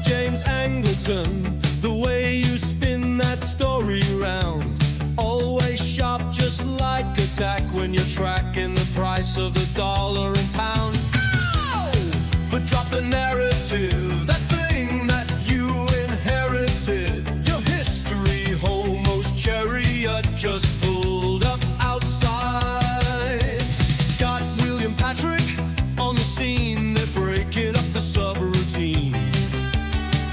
James Angleton, the way you spin that story round. Always sharp, just like a tack when you're tracking the price of the dollar and pound. But drop the narrative, that thing that you inherited. Your history homos chariot just pulled up outside. Scott, William, Patrick on the scene, they're breaking up the subroutine.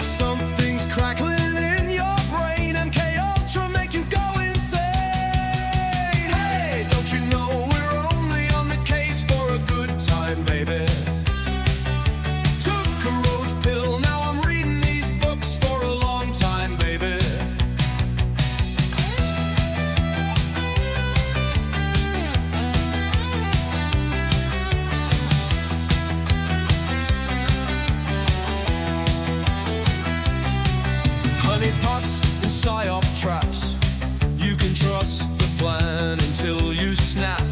Something's crackling in your brain, MK Ultra make you go insane. Hey, don't you know we're only on the case for a good time, baby? Took a rose pill, now I'm reading these books for a long time, baby. Honey pots and psyop traps, you can trust the plan until you snap.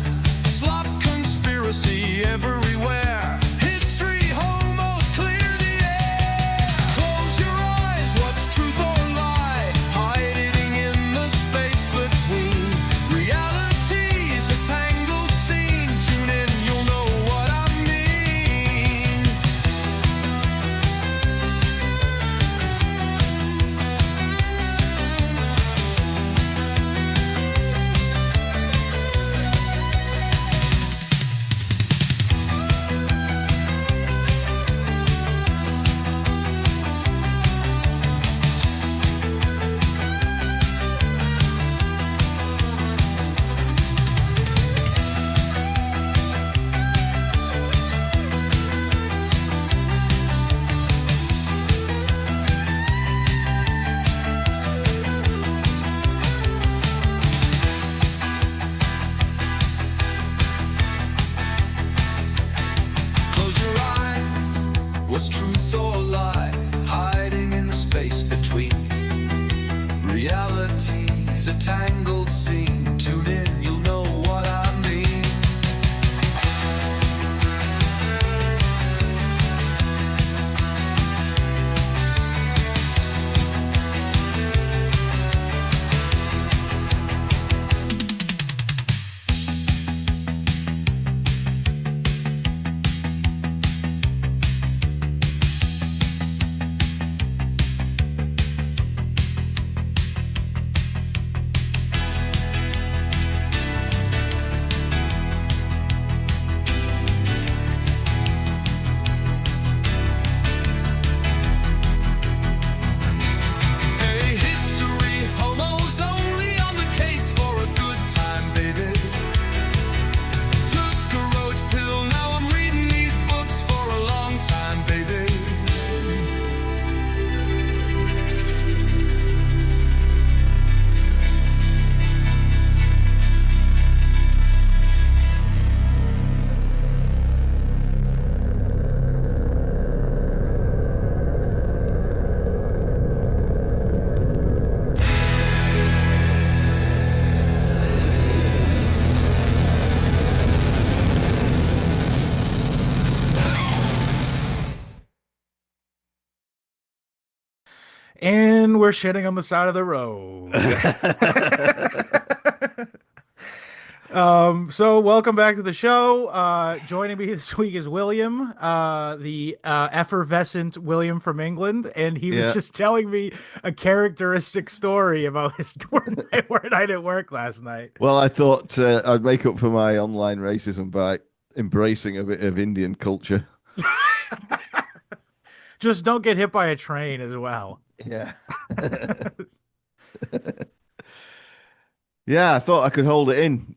Slop conspiracy everywhere. History homos clear the air. Close your eyes, what's truth or lie? Hiding in the space between. Reality's a tangled scene. Tune in, you'll know what I mean. Close your eyes, what's truth or lie? Hiding in the space between. Reality's a tangled scene. Tune in, you'll know what I mean. Hey, history homos only on the case for a good time, baby. Took a roach pill, now I'm reading these books for a long time, baby. And we're shitting on the side of the road. So welcome back to the show. Joining me this week is William, the effervescent William from England, and he was just telling me a characteristic story about his night at work last night. Well, I thought I'd make up for my online racism by embracing a bit of Indian culture. Just don't get hit by a train as well. Yeah. Yeah, I thought I could hold it in,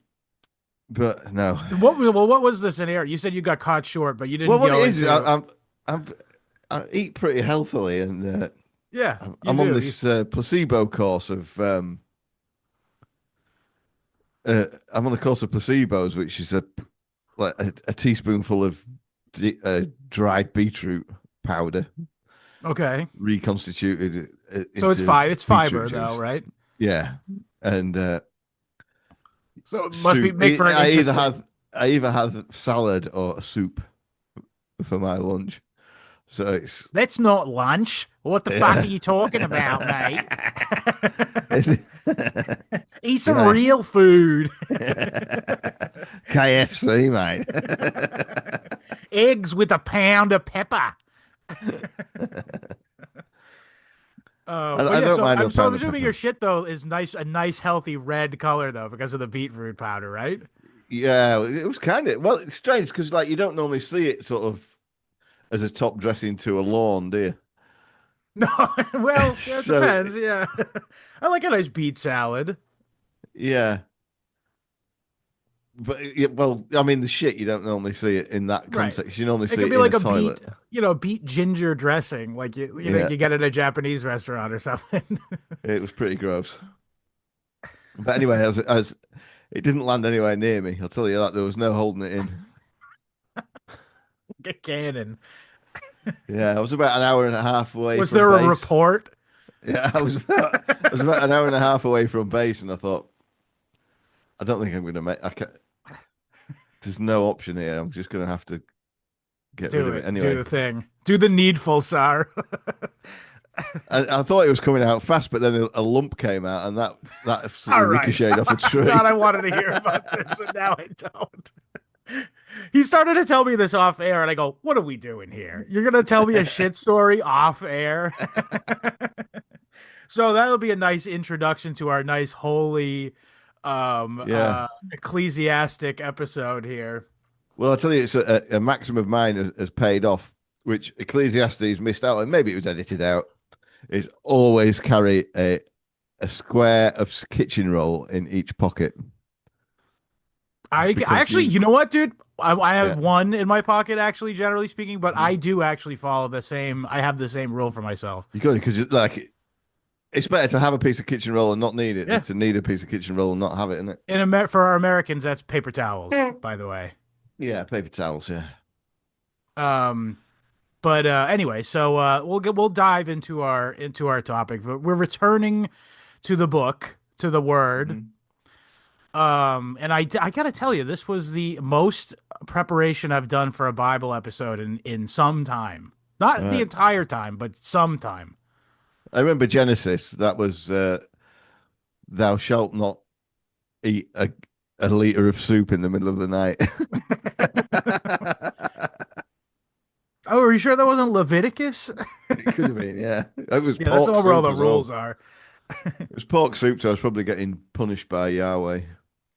but no. What was the scenario? You said you got caught short, but you didn't. Well, what go it is, into... I eat pretty healthily, and yeah, I'm on this placebo course of I'm on the course of placebos, which is a teaspoonful of dried beetroot powder. Okay. Reconstituted. So it's fiber though, right? Yeah, and so it must make for an I either have salad or soup for my lunch. So it's That's not lunch. What the fuck are you talking about, mate? it's Eat some yeah. real food. KFC, mate. Eggs with a pound of pepper. But I yeah, don't so mind a I'm pound of assuming your pepper. shit though is nice, a nice healthy red color though because of the beetroot powder, right? Yeah, it was kind of well. It's strange because like you don't normally see it sort of as a top dressing to a lawn, do you? No, well, yeah, it So depends. Yeah, I like a nice beet salad. yeah, but yeah, well, I mean the shit you don't normally see it in that Right. context. You normally It see could it be in a like a toilet. beet, beet ginger dressing, like you know Yeah, you get at a Japanese restaurant or something. it was pretty gross. But anyway, as it didn't land anywhere near me. I'll tell you that there was no holding it in. Get cannon. Yeah, I was about an hour and a half away Was from there a base. report? Yeah, I was about an hour and a half away from base, and I thought, I don't think I'm going to make. I can't, there's no option here. I'm just going to have to get rid Do of it it. Do anyway. the thing. Do the needful, sir. I thought it was coming out fast, but then a lump came out, and that All absolutely right. ricocheted off a I tree. thought I wanted to hear about this, and now I don't. He started to tell me this off air, and I go, "What are we doing here? You're gonna tell me a shit story off air?" So that'll be a nice introduction to our nice holy Yeah. ecclesiastic episode here. Well, I tell you, it's a maxim of mine has paid off, which Ecclesiastes missed out, and maybe it was edited out. Is always carry a square of kitchen roll in each pocket. I Because actually, you, you know what, dude? I have yeah, one in my pocket, actually, generally speaking, but I do actually follow the same. I have the same rule for myself. you got it because like it's better to have a piece of kitchen roll and not need it than Yeah. to need a piece of kitchen roll and not have it in it. For our Americans, that's paper towels, by the way. Yeah, paper towels. Yeah. Um, but anyway, so we'll dive into our topic. We're returning to the book, to the word. Mhm. And I gotta tell you, this was the most preparation I've done for a Bible episode in some time. Not the Right. entire time, but some time. I remember Genesis. That was "Thou shalt not eat a liter of soup in the middle of the night." Oh, are you sure that wasn't Leviticus? It could have been, yeah. It was Yeah, that's the pork one where all soup the as rules well. are. It was pork soup, so I was probably getting punished by Yahweh.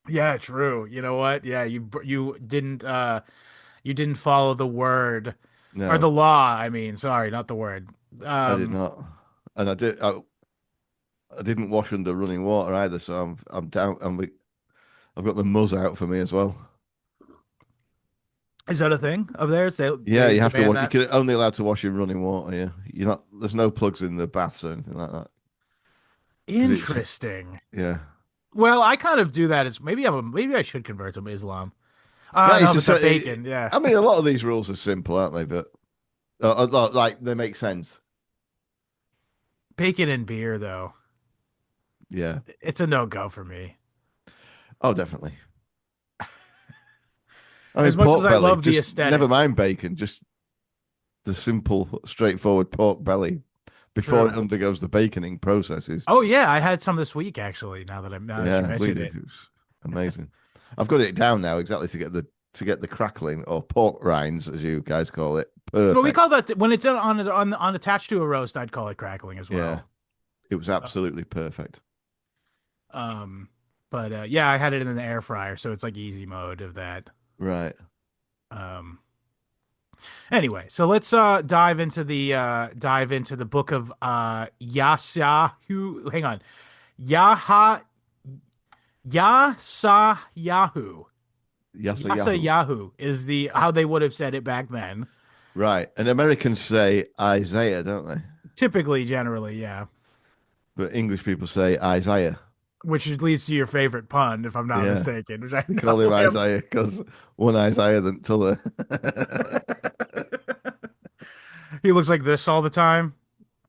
Yeah, true. You know what? Yeah, you didn't follow the word or the No, law. I mean, sorry, not the word. I did Um, not, and I didn't wash under running water either. So I'm down. I've got the muzz out for me as well. is that a thing of theirs? Yeah, They you have to demand wash. You that. can only allowed to wash in running water. Yeah, you're not. There's no plugs in the baths or anything like that because it's Interesting. yeah. Well, I kind of do that as maybe I should convert to Islam. No, No, it's but just. the bacon, yeah, I mean, a lot of these rules are simple, aren't they? But like they make sense. bacon and beer though, Yeah. it's a no go for me. Oh, definitely. I mean, As much as pork I belly. love the Just never aesthetic, mind bacon. Just the simple, straightforward pork belly before it true. undergoes the baconing processes. Oh yeah, I had some this week actually. Now that you Yeah, we mentioned did. it. It was amazing. I've got it down now exactly to get the crackling or pork rinds, as you guys call it. Well, we Perfect. call that when it's on attached to a roast. I'd call it crackling as Yeah, well. it was absolutely perfect. Um, but yeah, I had it in the air fryer, so it's like easy mode of that. Right. Um, anyway, so let's dive into the book of Yasahu. Hang on, Yaha Yasayahu. Yasa Yahoo. Yasayahu is the how they would have said it back then. Right. And Americans say Isaiah, don't they? Typically, generally, yeah. But English people say Isaiah. Which leads to your favorite pun, if I'm not Yeah. mistaken. Which I They call him know him. Isaiah because one Isaiah than t'other. He looks like this all the time.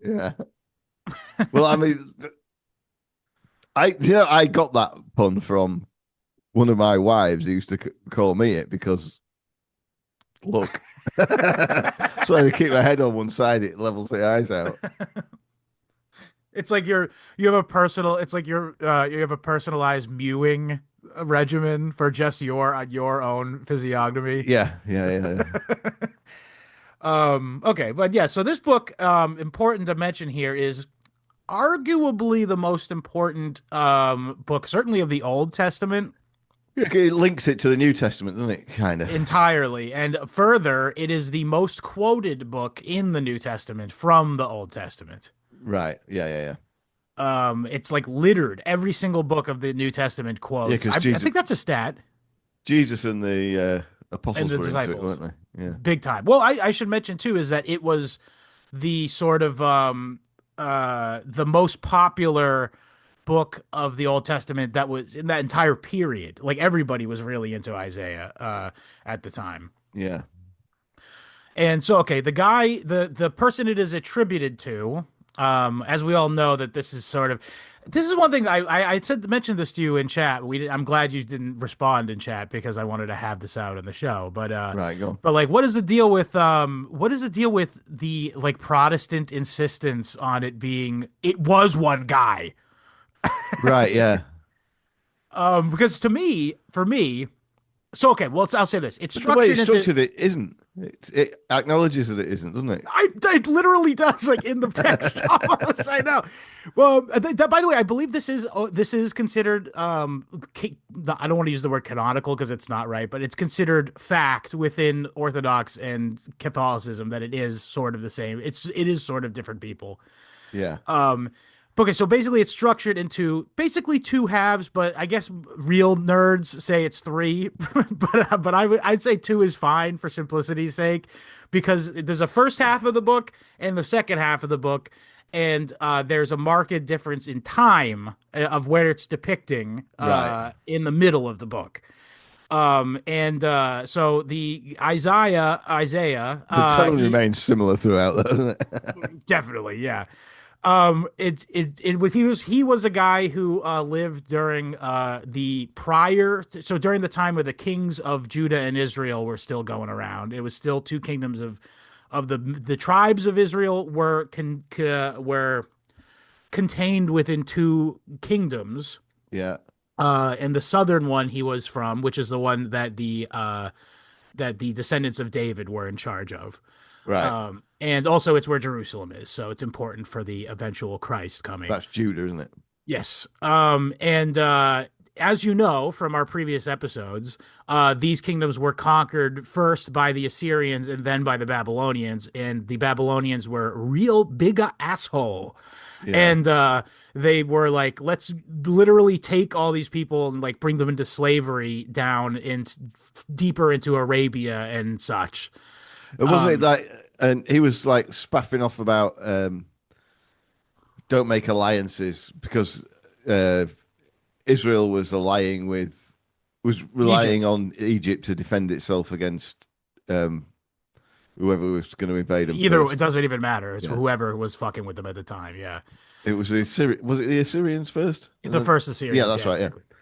Yeah. Well, I mean, I got that pun from one of my wives who used to call me it because look. So I keep my head on one side, it levels the eyes out. It's like you have a personal. It's like you have a personalized mewing regimen for just your own physiognomy. Yeah, yeah, yeah, yeah. Okay, but yeah, so this book, important to mention here, is arguably the most important book, certainly of the Old Testament, Yeah, it links it to the New Testament, doesn't it? Kind of. entirely. And further, it is the most quoted book in the New Testament from the Old Testament. Right. Yeah, yeah, yeah. It's like littered. Every single book of the New Testament Yeah, quotes. because I think that's a stat. Jesus and the And apostles the were into it, disciples. weren't they? Yeah. Big time. Well, I should mention too is that it was the sort of the most popular book of the Old Testament that was in that entire period. Like everybody was really into Isaiah at the time. Yeah. And so, okay, the person it is attributed to, as we all know, that this is one thing I said mentioned this to you in chat. I'm glad you didn't respond in chat because I wanted to have this out in the show. But Right, go on. but like, what is the deal with the like Protestant insistence on it being it was one guy? Right, yeah. Because for me, so okay, well, I'll say this: it's But the way structured it's into structured, it isn't. It acknowledges that it isn't, doesn't it? it literally does, like in the text. Almost, I know. Well, by the way, I believe this is considered I don't want to use the word canonical because it's not right, but it's considered fact within Orthodox and Catholicism that it is sort of the same. It is sort of different people. Yeah. Okay, so basically it's structured into basically two halves, but I guess real nerds say it's three, but I'd say two is fine for simplicity's sake, because there's a first half of the book and the second half of the book, and there's a marked difference in time of where it's depicting Right. in the middle of the book. So the Isaiah, The tone he remains similar throughout, though, doesn't it? definitely, yeah. He was a guy who lived during during the time where the kings of Judah and Israel were still going around. It was still two kingdoms of the tribes of Israel were contained within two kingdoms. Yeah. And the southern one he was from, which is the one that the descendants of David were in charge of. Right. And also it's where Jerusalem is, so it's important for the eventual Christ coming. That's Judah, isn't it? Yes. As you know from our previous episodes, these kingdoms were conquered first by the Assyrians and then by the Babylonians, and the Babylonians were real big asshole. Yeah. And they were like, let's literally take all these people and like bring them into slavery down deeper into Arabia and such. It wasn't it like, and he was like spaffing off about don't make alliances because Israel was relying Egypt. on Egypt to defend itself against whoever was going to invade them. Either first. it doesn't even matter. It's Yeah. whoever was fucking with them at the time. Yeah, It was was it the Assyrians first? the first Assyrians. Yeah, that's right. Exactly. Yeah.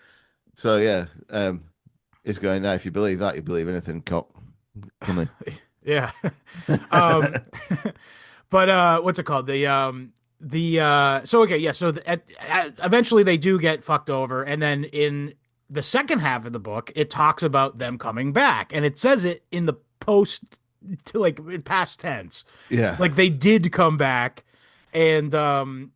So yeah, it's going now. If you believe that, you believe anything, cock. Can they? Yeah. um, but what's it called? So okay, yeah. So eventually they do get fucked over, and then in the second half of the book, it talks about them coming back, and it says it in the post, like in past tense, Yeah. like they did come back, and whatever,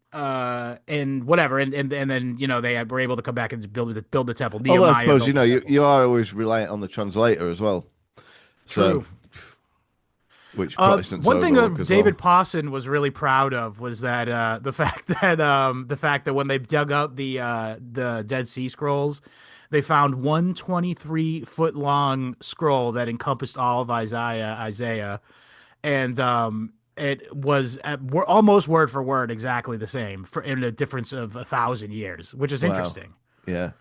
and then they were able to come back and build the temple. Although I Nehemiah suppose built the temple. you are always reliant on the translator as well. True. So, which Protestants One thing overlook that as David well. Pawson was really proud of was that the fact that when they dug out the Dead Sea Scrolls, they found one 23-foot long scroll that encompassed all of Isaiah, and it was almost word for word exactly the same in a difference of 1,000 years, which is Wow. interesting. Yeah.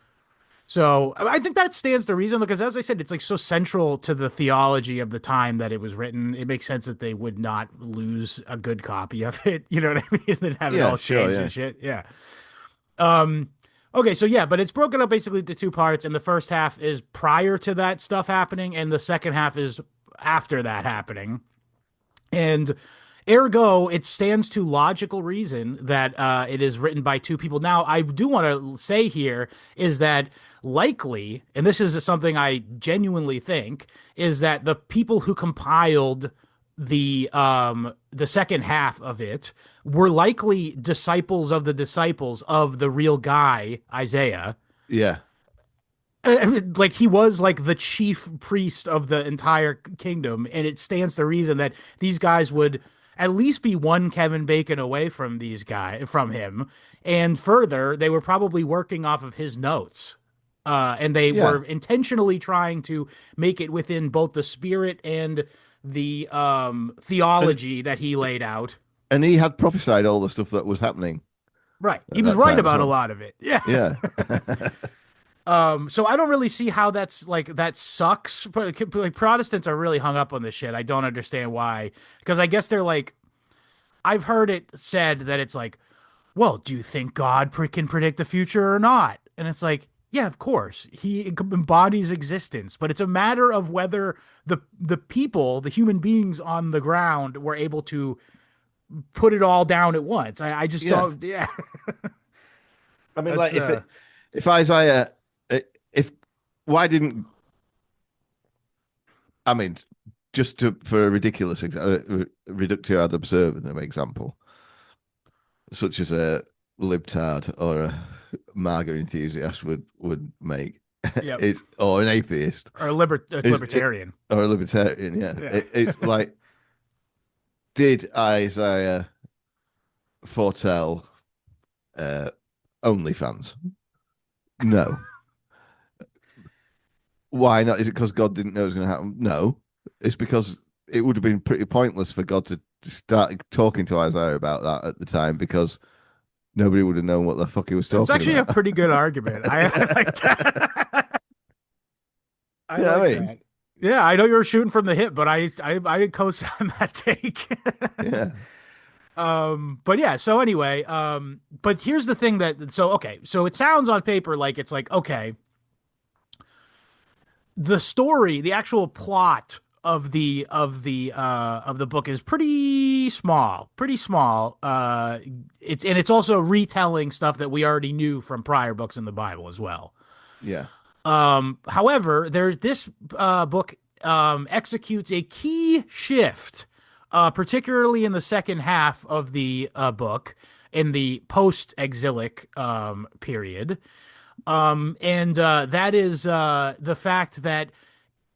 So I think that stands to reason because, as I said, it's like so central to the theology of the time that it was written. It makes sense that they would not lose a good copy of it. You know what I mean? And have it Yeah, all sure, changed yeah. and shit. Yeah. Okay, so yeah, but it's broken up basically into two parts, and the first half is prior to that stuff happening, and the second half is after that happening. And ergo, it stands to logical reason that it is written by two people. Now, I do want to say here is that likely, and this is something I genuinely think, is that the people who compiled the second half of it were likely disciples of the disciples of the real guy, Isaiah. Yeah. Like he was like the chief priest of the entire kingdom, and it stands to reason that these guys would at least be one Kevin Bacon away from from him. And further, they were probably working off of his notes. And they Yeah. were intentionally trying to make it within both the spirit and the theology that he laid out. And he had prophesied all the stuff that was happening Right. He at was that right time as about a well. lot of it. Yeah. Yeah. So I don't really see how that's like that sucks. Like Protestants are really hung up on this shit. I don't understand why. Because I guess they're like, I've heard it said that it's like, well, do you think God can predict the future or not? And it's like, yeah, of course. He embodies existence, but it's a matter of whether the people, the human beings on the ground, were able to put it all down at once. I just Yeah. don't. Yeah. I mean, That's, like if Isaiah, if why didn't I mean, just for a ridiculous reductio ad absurdum example, such as a libtard or a MAGA enthusiast would make, Yep. it's or an atheist Or a libertarian. or a libertarian. Yeah, Yeah. it's like, did Isaiah foretell OnlyFans? No. Why not? Is it because God didn't know it was going to happen? No. It's because it would have been pretty pointless for God to start talking to Isaiah about that at the time, because nobody would have known what the fuck he was talking It's actually about. a pretty good argument. I like that. I Yeah, like I mean, that. Yeah, I know you were shooting from the hip, but I co-sign that take. yeah, But yeah, so anyway, but here's the thing okay, so it sounds on paper like it's like, okay, the story, the actual plot of the book is pretty small, pretty small. It's also retelling stuff that we already knew from prior books in the Bible as well. yeah, However, there's this book executes a key shift, particularly in the second half of the book, in the post-exilic period. And that is the fact that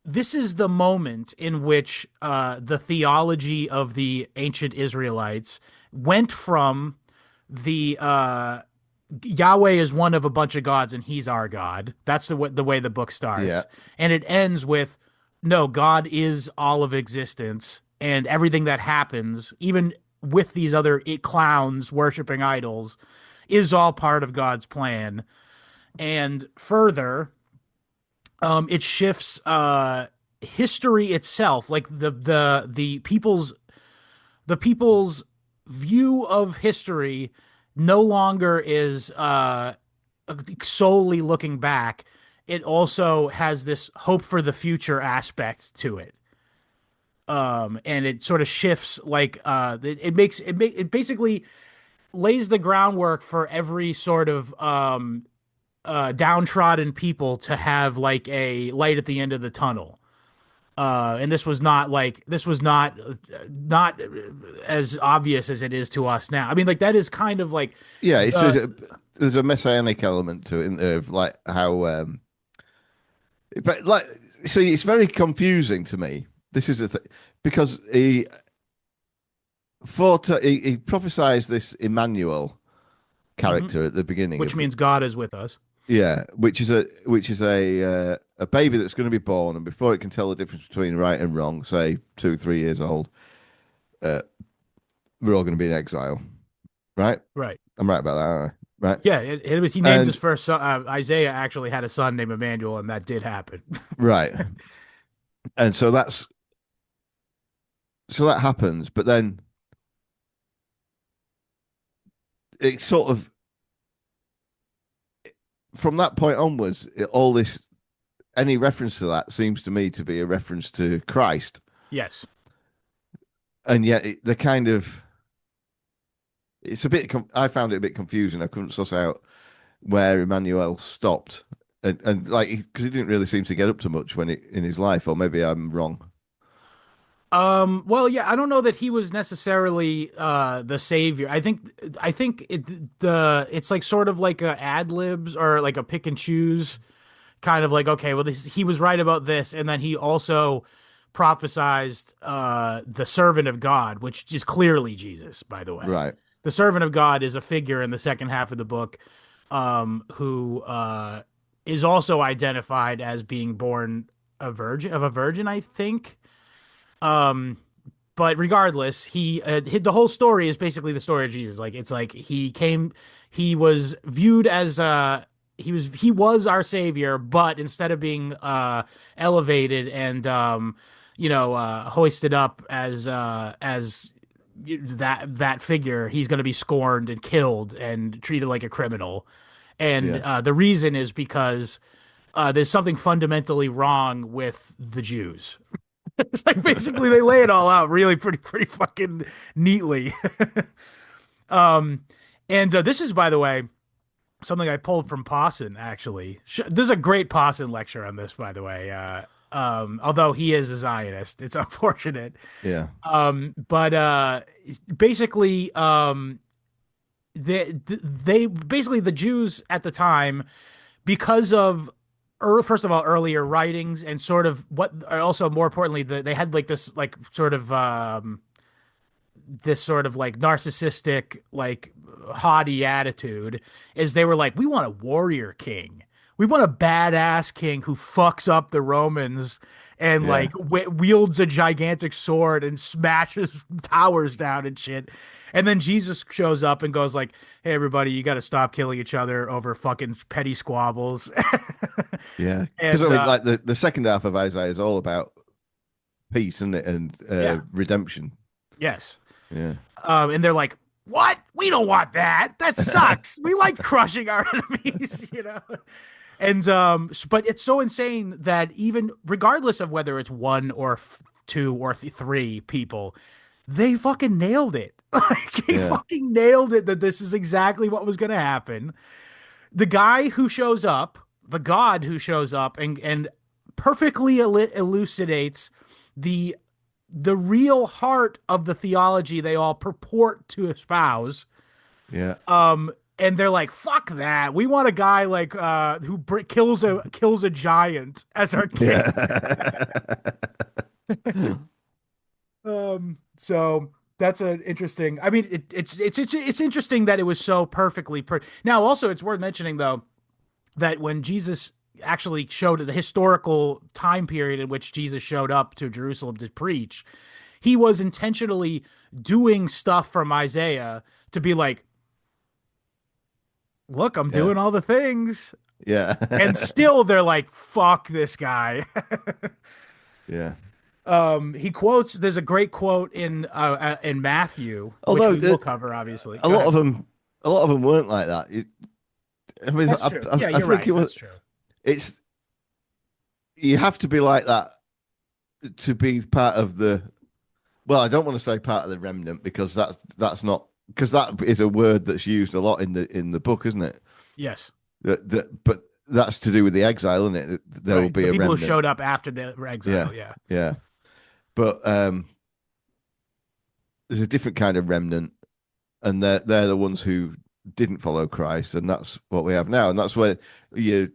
this is the moment in which the theology of the ancient Israelites went from the Yahweh is one of a bunch of gods and he's our God. That's the way the book starts. Yeah. And it ends with, no, God is all of existence, and everything that happens, even with these other clowns worshiping idols, is all part of God's plan. And further, it shifts history itself, like the people's view of history no longer is solely looking back. It also has this hope for the future aspect to it. And it sort of shifts, like it basically lays the groundwork for every sort of downtrodden people to have like a light at the end of the tunnel. And this was not not as obvious as it is to us now. I mean, like that is kind of like, yeah. There's a messianic element to it, of like how, but like, see, it's very confusing to me. This is the thing, because he prophesies this Emmanuel character at the beginning, which means God is with us. Yeah, which is a baby that's going to be born, and before it can tell the difference between right and wrong, say 2-3 years old, we're all going to be in exile, right? Right. I'm right about that, aren't I? Right? Yeah, it was. He named his first son. Isaiah actually had a son named Emmanuel, and that did happen. Right. And so that happens, but then it sort of, from that point onwards, any reference to that seems to me to be a reference to Christ Yes. And yet the kind of it's a bit. I found it a bit confusing. I couldn't suss out where Emmanuel stopped, and like because he didn't really seem to get up to much when in his life, or maybe I'm wrong. Well, yeah, I don't know that he was necessarily the savior. I think it's like sort of like a ad libs or like a pick and choose kind of like, okay, well, this he was right about this, and then he also prophesized the servant of God, which is clearly Jesus, by the way. Right. The servant of God is a figure in the second half of the book, who is also identified as being born a virgin, I think. Um, but regardless, the whole story is basically the story of Jesus. Like it's like he was viewed as he was our savior, but instead of being elevated and hoisted up as that figure, he's going to be scorned and killed and treated like a criminal. And Yeah. the reason is because there's something fundamentally wrong with the Jews. It's like basically they lay it all out really pretty fucking neatly. um, and this is, by the way, something I pulled from Pawson. Actually, this is a great Pawson lecture on this, by the way. Although he is a Zionist, it's unfortunate. Yeah. But basically, they basically the Jews at the time, because of first of all earlier writings and sort of what also more importantly they had like this sort of like narcissistic like haughty attitude, is they were like, we want a warrior king, we want a badass king who fucks up the Romans and Yeah. like wields a gigantic sword and smashes towers down and shit. And then Jesus shows up and goes like, "Hey everybody, you got to stop killing each other over fucking petty squabbles." Yeah. Because And I mean, like the second half of Isaiah is all about peace, isn't it, and yeah, redemption. yes. Yeah. And they're like, "What? We don't want that. That sucks. We like crushing our enemies, you know." And but it's so insane that even regardless of whether it's one or two or three people, they fucking nailed it. Like they Yeah. fucking nailed it that this is exactly what was going to happen. The guy who shows up, the God who shows up and perfectly elucidates the the real heart of the theology they all purport to espouse. Yeah. And they're like, "Fuck that. We want a guy like who kills a giant as our king." Yeah. So that's an interesting. I mean, it's interesting that it was so perfectly. Now, also, it's worth mentioning though that when Jesus actually showed the historical time period in which Jesus showed up to Jerusalem to preach, he was intentionally doing stuff from Isaiah to be like, "Look, I'm Yeah. doing all the things." Yeah. And still they're like, "Fuck this guy." Yeah. He quotes, there's a great quote in Matthew, which Although we will cover, obviously. a Go lot ahead. of them, a lot of them weren't like that. I mean, That's true. Yeah, I you're think right. it was. That's true. It's you have to be like that to be part of the. Well, I don't want to say part of the remnant because that's not because that is a word that's used a lot in the book, isn't it? Yes. But that's to do with the exile, isn't it? There will Right. be The a people who remnant. showed up after the Yeah, exile. Yeah. yeah. But there's a different kind of remnant, and they're the ones who didn't follow Christ, and that's what we have now. And that's where your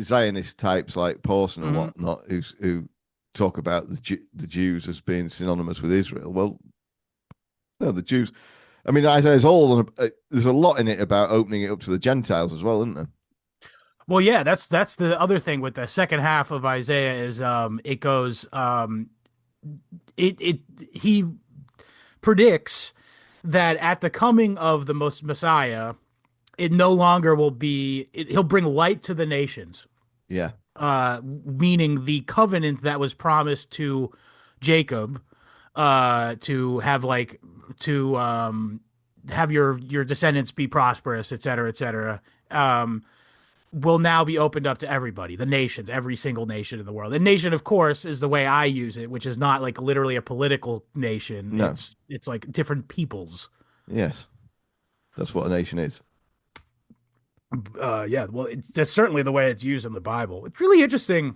Zionist types like Pawson and Hmm. whatnot, who talk about the Jews as being synonymous with Israel. Well, no, the Jews. I mean, Isaiah's all there's a lot in it about opening it up to the Gentiles as well, isn't there? Well, yeah, that's the other thing with the second half of Isaiah is it goes it he predicts that at the coming of the most Messiah, it no longer will be he'll bring light to the nations, Yeah, meaning the covenant that was promised to Jacob, to have like to have your descendants be prosperous, et cetera, et cetera. will now be opened up to everybody, the nations, every single nation in the world. And nation, of course, is the way I use it, which is not like literally a political nation. No. It's like different peoples. Yes. That's what a nation is. Yeah, well, that's certainly the way it's used in the Bible. It's really interesting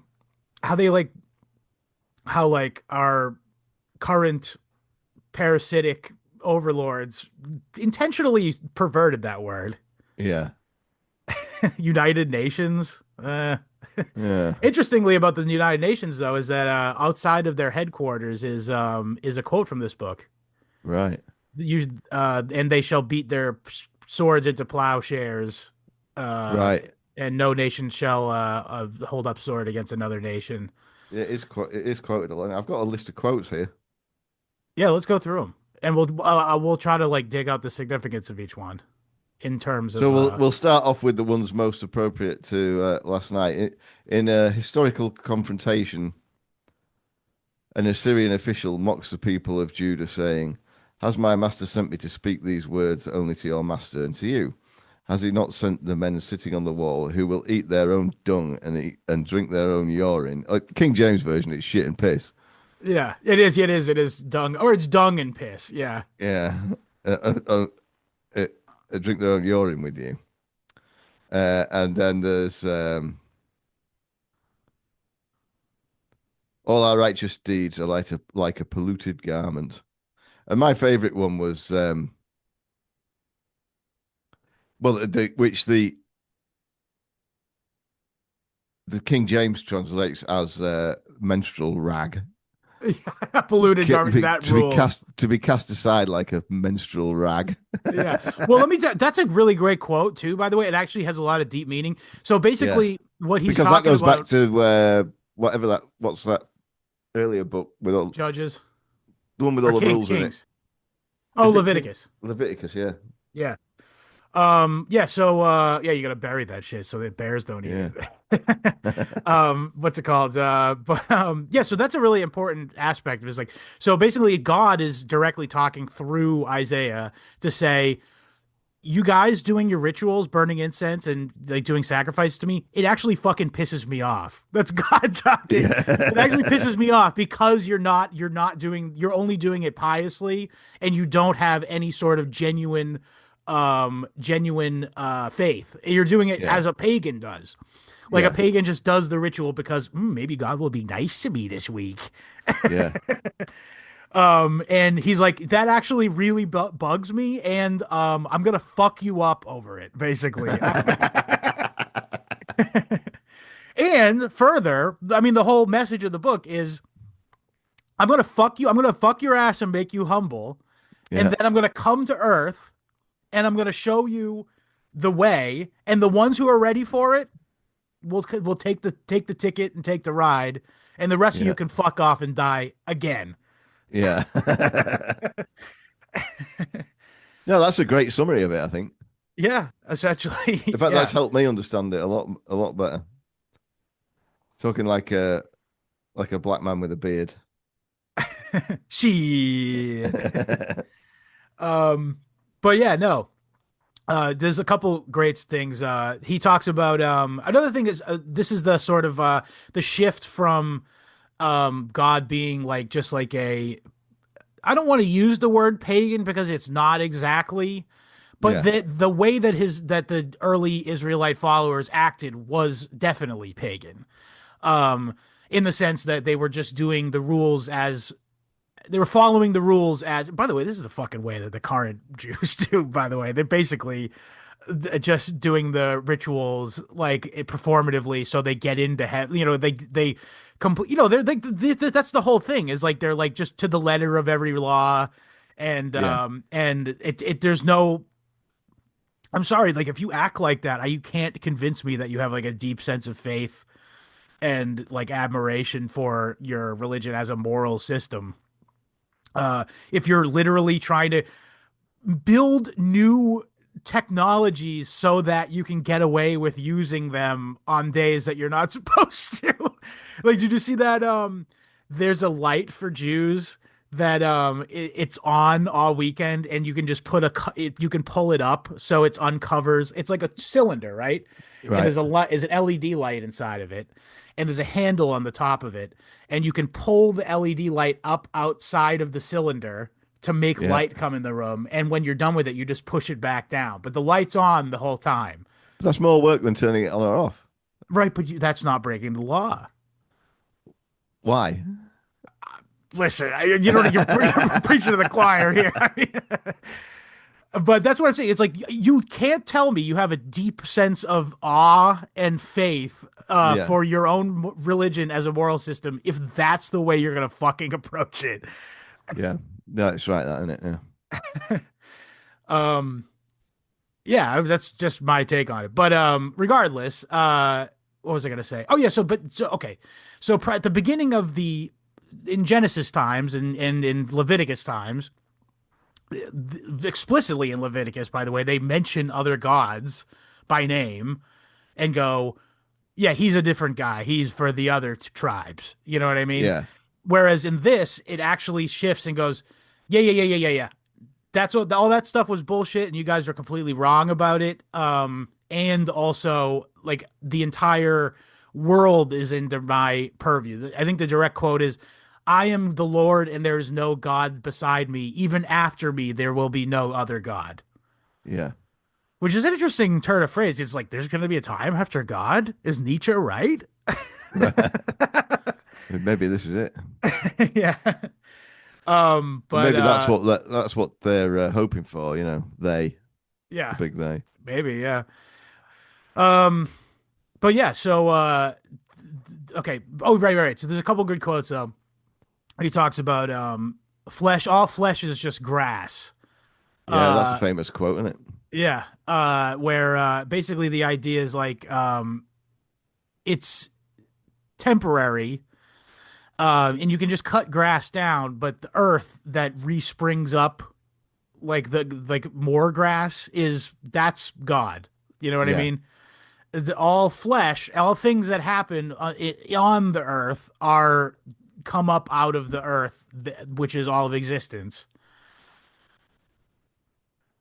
how they like how like our current parasitic overlords intentionally perverted that word. Yeah. United Nations. Yeah. Interestingly about the United Nations though is that outside of their headquarters is a quote from this book. Right. You and they shall beat their swords into plowshares, Right. and no nation shall hold up sword against another nation. It is quoted a lot. I've got a list of quotes here. Yeah, let's go through them, and we'll try to like dig out the significance of each one in terms So of we'll start off with the ones most appropriate to last night. In a historical confrontation, an Assyrian official mocks the people of Judah, saying, "Has my master sent me to speak these words only to your master and to you? Has he not sent the men sitting on the wall who will eat their own dung and drink their own urine?" King James version, it's shit and piss. yeah, it is dung or it's dung and piss. Yeah, Yeah, uh, drink their own urine with you. And then there's all our righteous deeds are like a polluted garment. And my favorite one was well, the King James translates as menstrual rag. polluted garbage. That rules. To be cast aside like a menstrual rag. Yeah. Well, let me tell that's a really great quote too, by the way. It actually has a lot of deep meaning. So Yeah, basically what he's because that talking goes back about to what's that earlier book with all Judges the one with or all the rules in it. Kings. Oh, Is it King Leviticus. Leviticus? Yeah, Yeah. Yeah, so yeah, you gotta bury that shit so that bears don't eat yeah, it. What's it called? But yeah, so that's a really important aspect of it. Is like so basically God is directly talking through Isaiah to say, you guys doing your rituals, burning incense and like doing sacrifices to me, it actually fucking pisses me off. That's God talking. It actually yeah, pisses me off because you're only doing it piously and you don't have any sort of genuine faith. You're doing it yeah, as a pagan does. Like a yeah, pagan just does the ritual because maybe God will be nice to me this week. yeah, And he's like, that actually really bugs me, and I'm gonna fuck you up over it, basically. And further, I mean, the whole message of the book is, I'm gonna fuck you, I'm gonna fuck your ass and make you humble, and yeah, then I'm gonna come to Earth, and I'm gonna show you the way, and the ones who are ready for it will take the ticket and take the ride, and the rest of you yeah, can fuck off and die again. yeah. No, that's a great summary of it, I think. Yeah, essentially. In fact, that's Yeah. helped me understand it a lot better. Talking like a black man with a beard. Shit. Um, but yeah, no. There's a couple great things. He talks about another thing is this is the sort of the shift from God being like just like a I don't want to use the word pagan because it's not exactly, but Yeah, the way that the early Israelite followers acted was definitely pagan. In the sense that they were just doing the rules as they were following the rules as, by the way, this is the fucking way that the current Jews do, by the way. They're basically just doing the rituals like performatively so they get into heaven. They complete, that's the whole thing is like, they're like just to the letter of every law. yeah, And there's no, I'm sorry, like if you act like that, you can't convince me that you have like a deep sense of faith and like admiration for your religion as a moral system. If you're literally trying to build new technologies so that you can get away with using them on days that you're not supposed to. Like, did you see that? There's a light for Jews that it's on all weekend, and you can just you can pull it up so it's uncovers. It's like a cylinder, right? And Right. there's an LED light inside of it, and there's a handle on the top of it, and you can pull the LED light up outside of the cylinder to make Yeah. light come in the room. And when you're done with it, you just push it back down. But the light's on the whole time. But that's more work than turning it on or off. Right, but that's not breaking the law. Why? Listen, you don't you're preaching to the choir here. I mean, but that's what I'm saying. It's like you can't tell me you have a deep sense of awe and faith Yeah. for your own religion as a moral system if that's the way you're gonna fucking approach it. Yeah. No, it's right, that, isn't it? Yeah. Um, yeah, that's just my take on it. But regardless, what was I gonna say? Oh yeah, so okay, so at the beginning of the in Genesis times and in Leviticus times, explicitly in Leviticus, by the way, they mention other gods by name and go, yeah, he's a different guy. He's for the other tribes. You know what I mean? Yeah. Whereas in this, it actually shifts and goes, yeah. That's what all that stuff was bullshit, and you guys are completely wrong about it. And also, like, the entire world is under my purview. I think the direct quote is, "I am the Lord, and there is no God beside me. Even after me, there will be no other God." Yeah. Which is an interesting turn of phrase. It's like there's going to be a time after God. Is Nietzsche right? Maybe this is it. Yeah. But Maybe that's what they're hoping for. They, yeah, the big they. maybe, yeah. Um, but yeah, so okay. Oh, right. So there's a couple good quotes. He talks about flesh. All flesh is just grass. Yeah, that's a famous quote, isn't it? Yeah. Where basically the idea is like it's temporary. And you can just cut grass down, but the earth that resprings up like more grass that's God. You know what I Yeah. mean? All flesh, all things that happen on the earth are come up out of the earth, which is all of existence.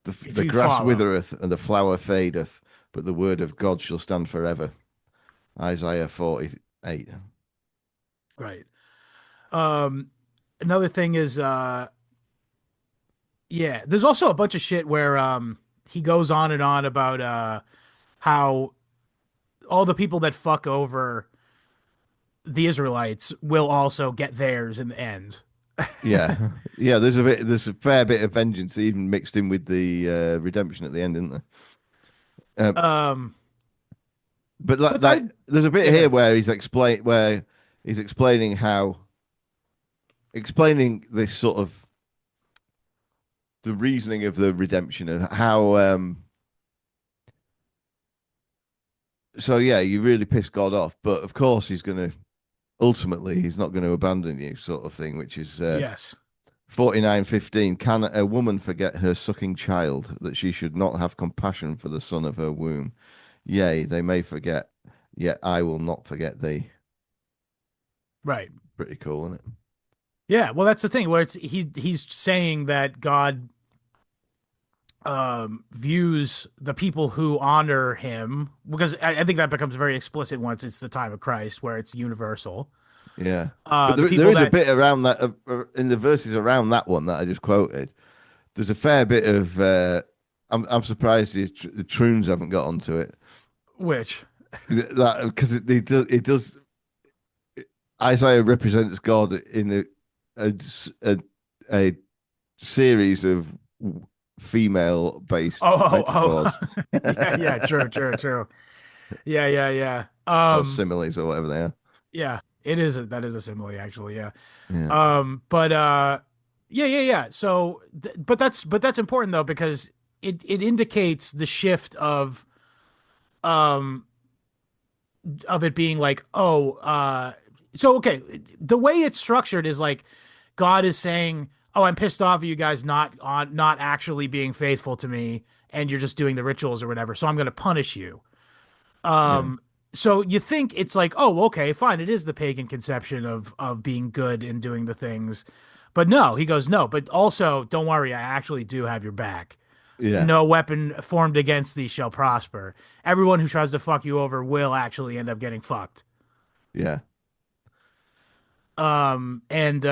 If The you grass follow, withereth and the flower fadeth, but the word of God shall stand forever. Isaiah 48. right? Um, Another thing is, yeah, there's also a bunch of shit where he goes on and on about how all the people that fuck over the Israelites will also get theirs in the end. Yeah, yeah. There's a fair bit of vengeance even mixed in with the redemption at the end, isn't there? Um, But but I, there's a bit yeah, here where he's explaining this sort of the reasoning of the redemption and how so yeah, you really piss God off, but of course he's not going to abandon you, sort of thing, which is yes, 49:15. Can a woman forget her sucking child, that she should not have compassion for the son of her womb? Yea, they may forget, yet I will not forget thee. right. Pretty cool, isn't it? Yeah, well, that's the thing where he's saying that God views the people who honor him, because I think that becomes very explicit once it's the time of Christ, where it's universal. Yeah. But The there people is a that bit around that in the verses around that one that I just quoted. There's a fair bit of. I'm surprised the Troons haven't got onto it. which That because it does. Isaiah represents God in a series of female-based metaphors yeah, true. Yeah. or similes or whatever they are. Yeah, that is a simile actually, yeah. Yeah, But yeah. So, but that's important though because it indicates the shift um of it being like, oh, so okay, the way it's structured is like God is saying, "Oh, I'm pissed off at you guys not actually being faithful to me, and you're just doing the rituals or whatever. So I'm going to punish you." yeah, So you think it's like, oh, okay, fine, it is the pagan conception of being good and doing the things, But no, he goes, no, but also don't worry, I actually do have your back. Yeah, No weapon formed against thee shall prosper. Everyone who tries to fuck you over will actually end up getting fucked. yeah. And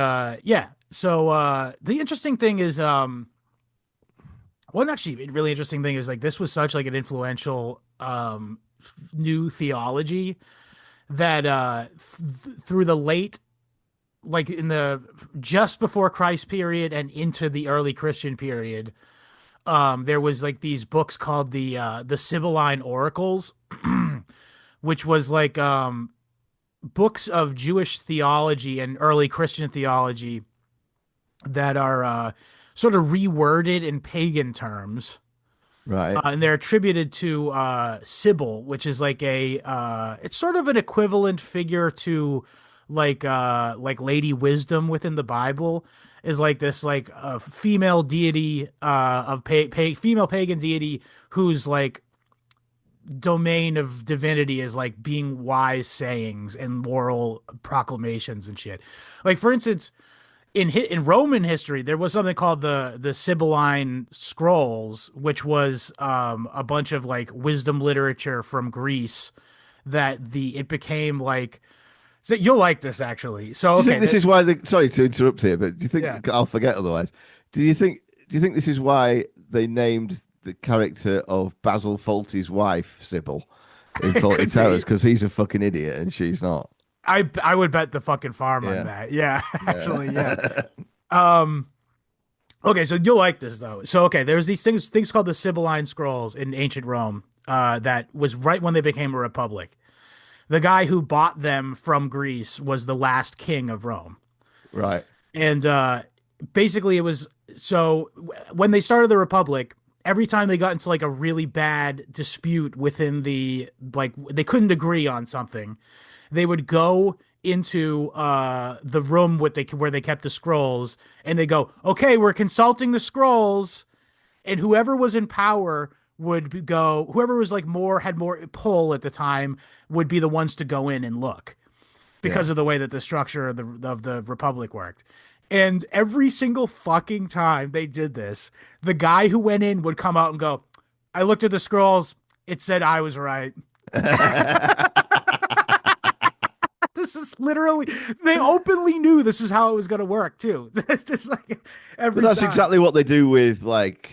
yeah. So the interesting thing is one actually really interesting thing is like this was such like an influential new theology that through the late like in the just before Christ period and into the early Christian period, there was like these books called the Sibylline Oracles, which was like books of Jewish theology and early Christian theology that are sort of reworded in pagan terms. Right. And they're attributed to Sybil, which is like a it's sort of an equivalent figure to like Lady Wisdom within the Bible is like this like female deity of female pagan deity whose like domain of divinity is like being wise sayings and moral proclamations and shit. Like for instance, in Roman history, there was something called the Sibylline Scrolls, which was a bunch of like wisdom literature from Greece that the it became like so you'll like this actually. So Do you okay, think this is why the sorry to interrupt here, but do you yeah. think I'll forget otherwise? Do you think this is why they named the character of Basil Fawlty's wife Sybil in Fawlty Could Towers be. because he's a fucking idiot and she's not? I would bet the fucking farm on Yeah. that. Yeah, actually, yeah. Yeah. Um okay, so you'll like this though. So okay, there's these things called the Sibylline Scrolls in ancient Rome that was right when they became a republic. The guy who bought them from Greece was the last king of Rome. Right. And basically it was so when they started the republic, every time they got into like a really bad dispute within the like they couldn't agree on something, they would go into the room with where they kept the scrolls and they go, "Okay, we're consulting the scrolls." And whoever was in power would go, whoever was like had more pull at the time would be the ones to go in and look Yeah. because of the way that the structure of the republic worked. And every single fucking time they did this, the guy who went in would come out and go, "I looked at the scrolls. It said I was right." This is literally, they openly knew this is how it was going to work too. It's just like every But that's time. exactly what they do with like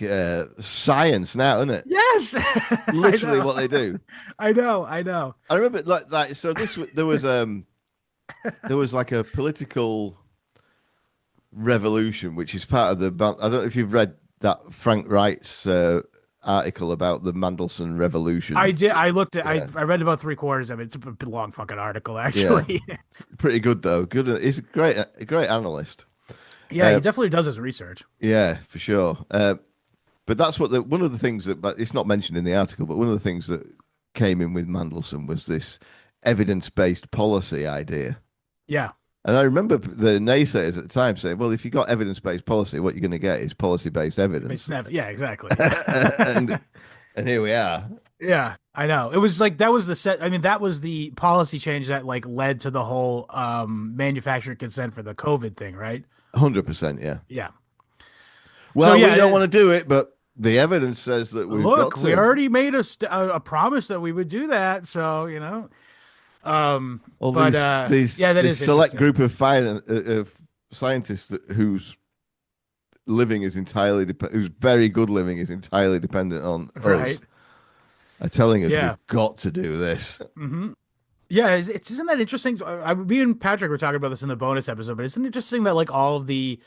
science now, isn't it? Yes. Literally I know. what they do. I know. I know. I remember like so there was like a political revolution which is part of the I don't know if you've read that Frank Wright's article about the Mandelson Revolution. I did. I looked at. Yeah. I read about three-quarters of it. It's a long fucking article, Yeah. actually. Pretty good though. Good. He's a great analyst. Yeah, he definitely does his research. Yeah, for sure. But that's what one of the things that, but it's not mentioned in the article, but one of the things that came in with Mandelson was this evidence-based policy idea. Yeah. And I remember the naysayers at the time saying, well, if you got evidence-based policy, what you're going to get is policy-based evidence. It's never. Yeah, exactly. and and here we are. Yeah, I know. It was like that was the set. I mean, that was the policy change that like led to the whole manufacturer consent for the COVID thing, right? 100%, yeah. Yeah. Well, So, yeah, we don't want to do it, but the evidence says that we've Look, got we to. already made a promise that we would do that, so you know. Well, But yeah, that this is select interesting. group of scientists whose living is whose very good living is entirely dependent on Right. us, are telling us Yeah. we've got to do this. Hmm. Yeah, isn't that interesting? Me and Patrick were talking about this in the bonus episode, but isn't it interesting that like all of the,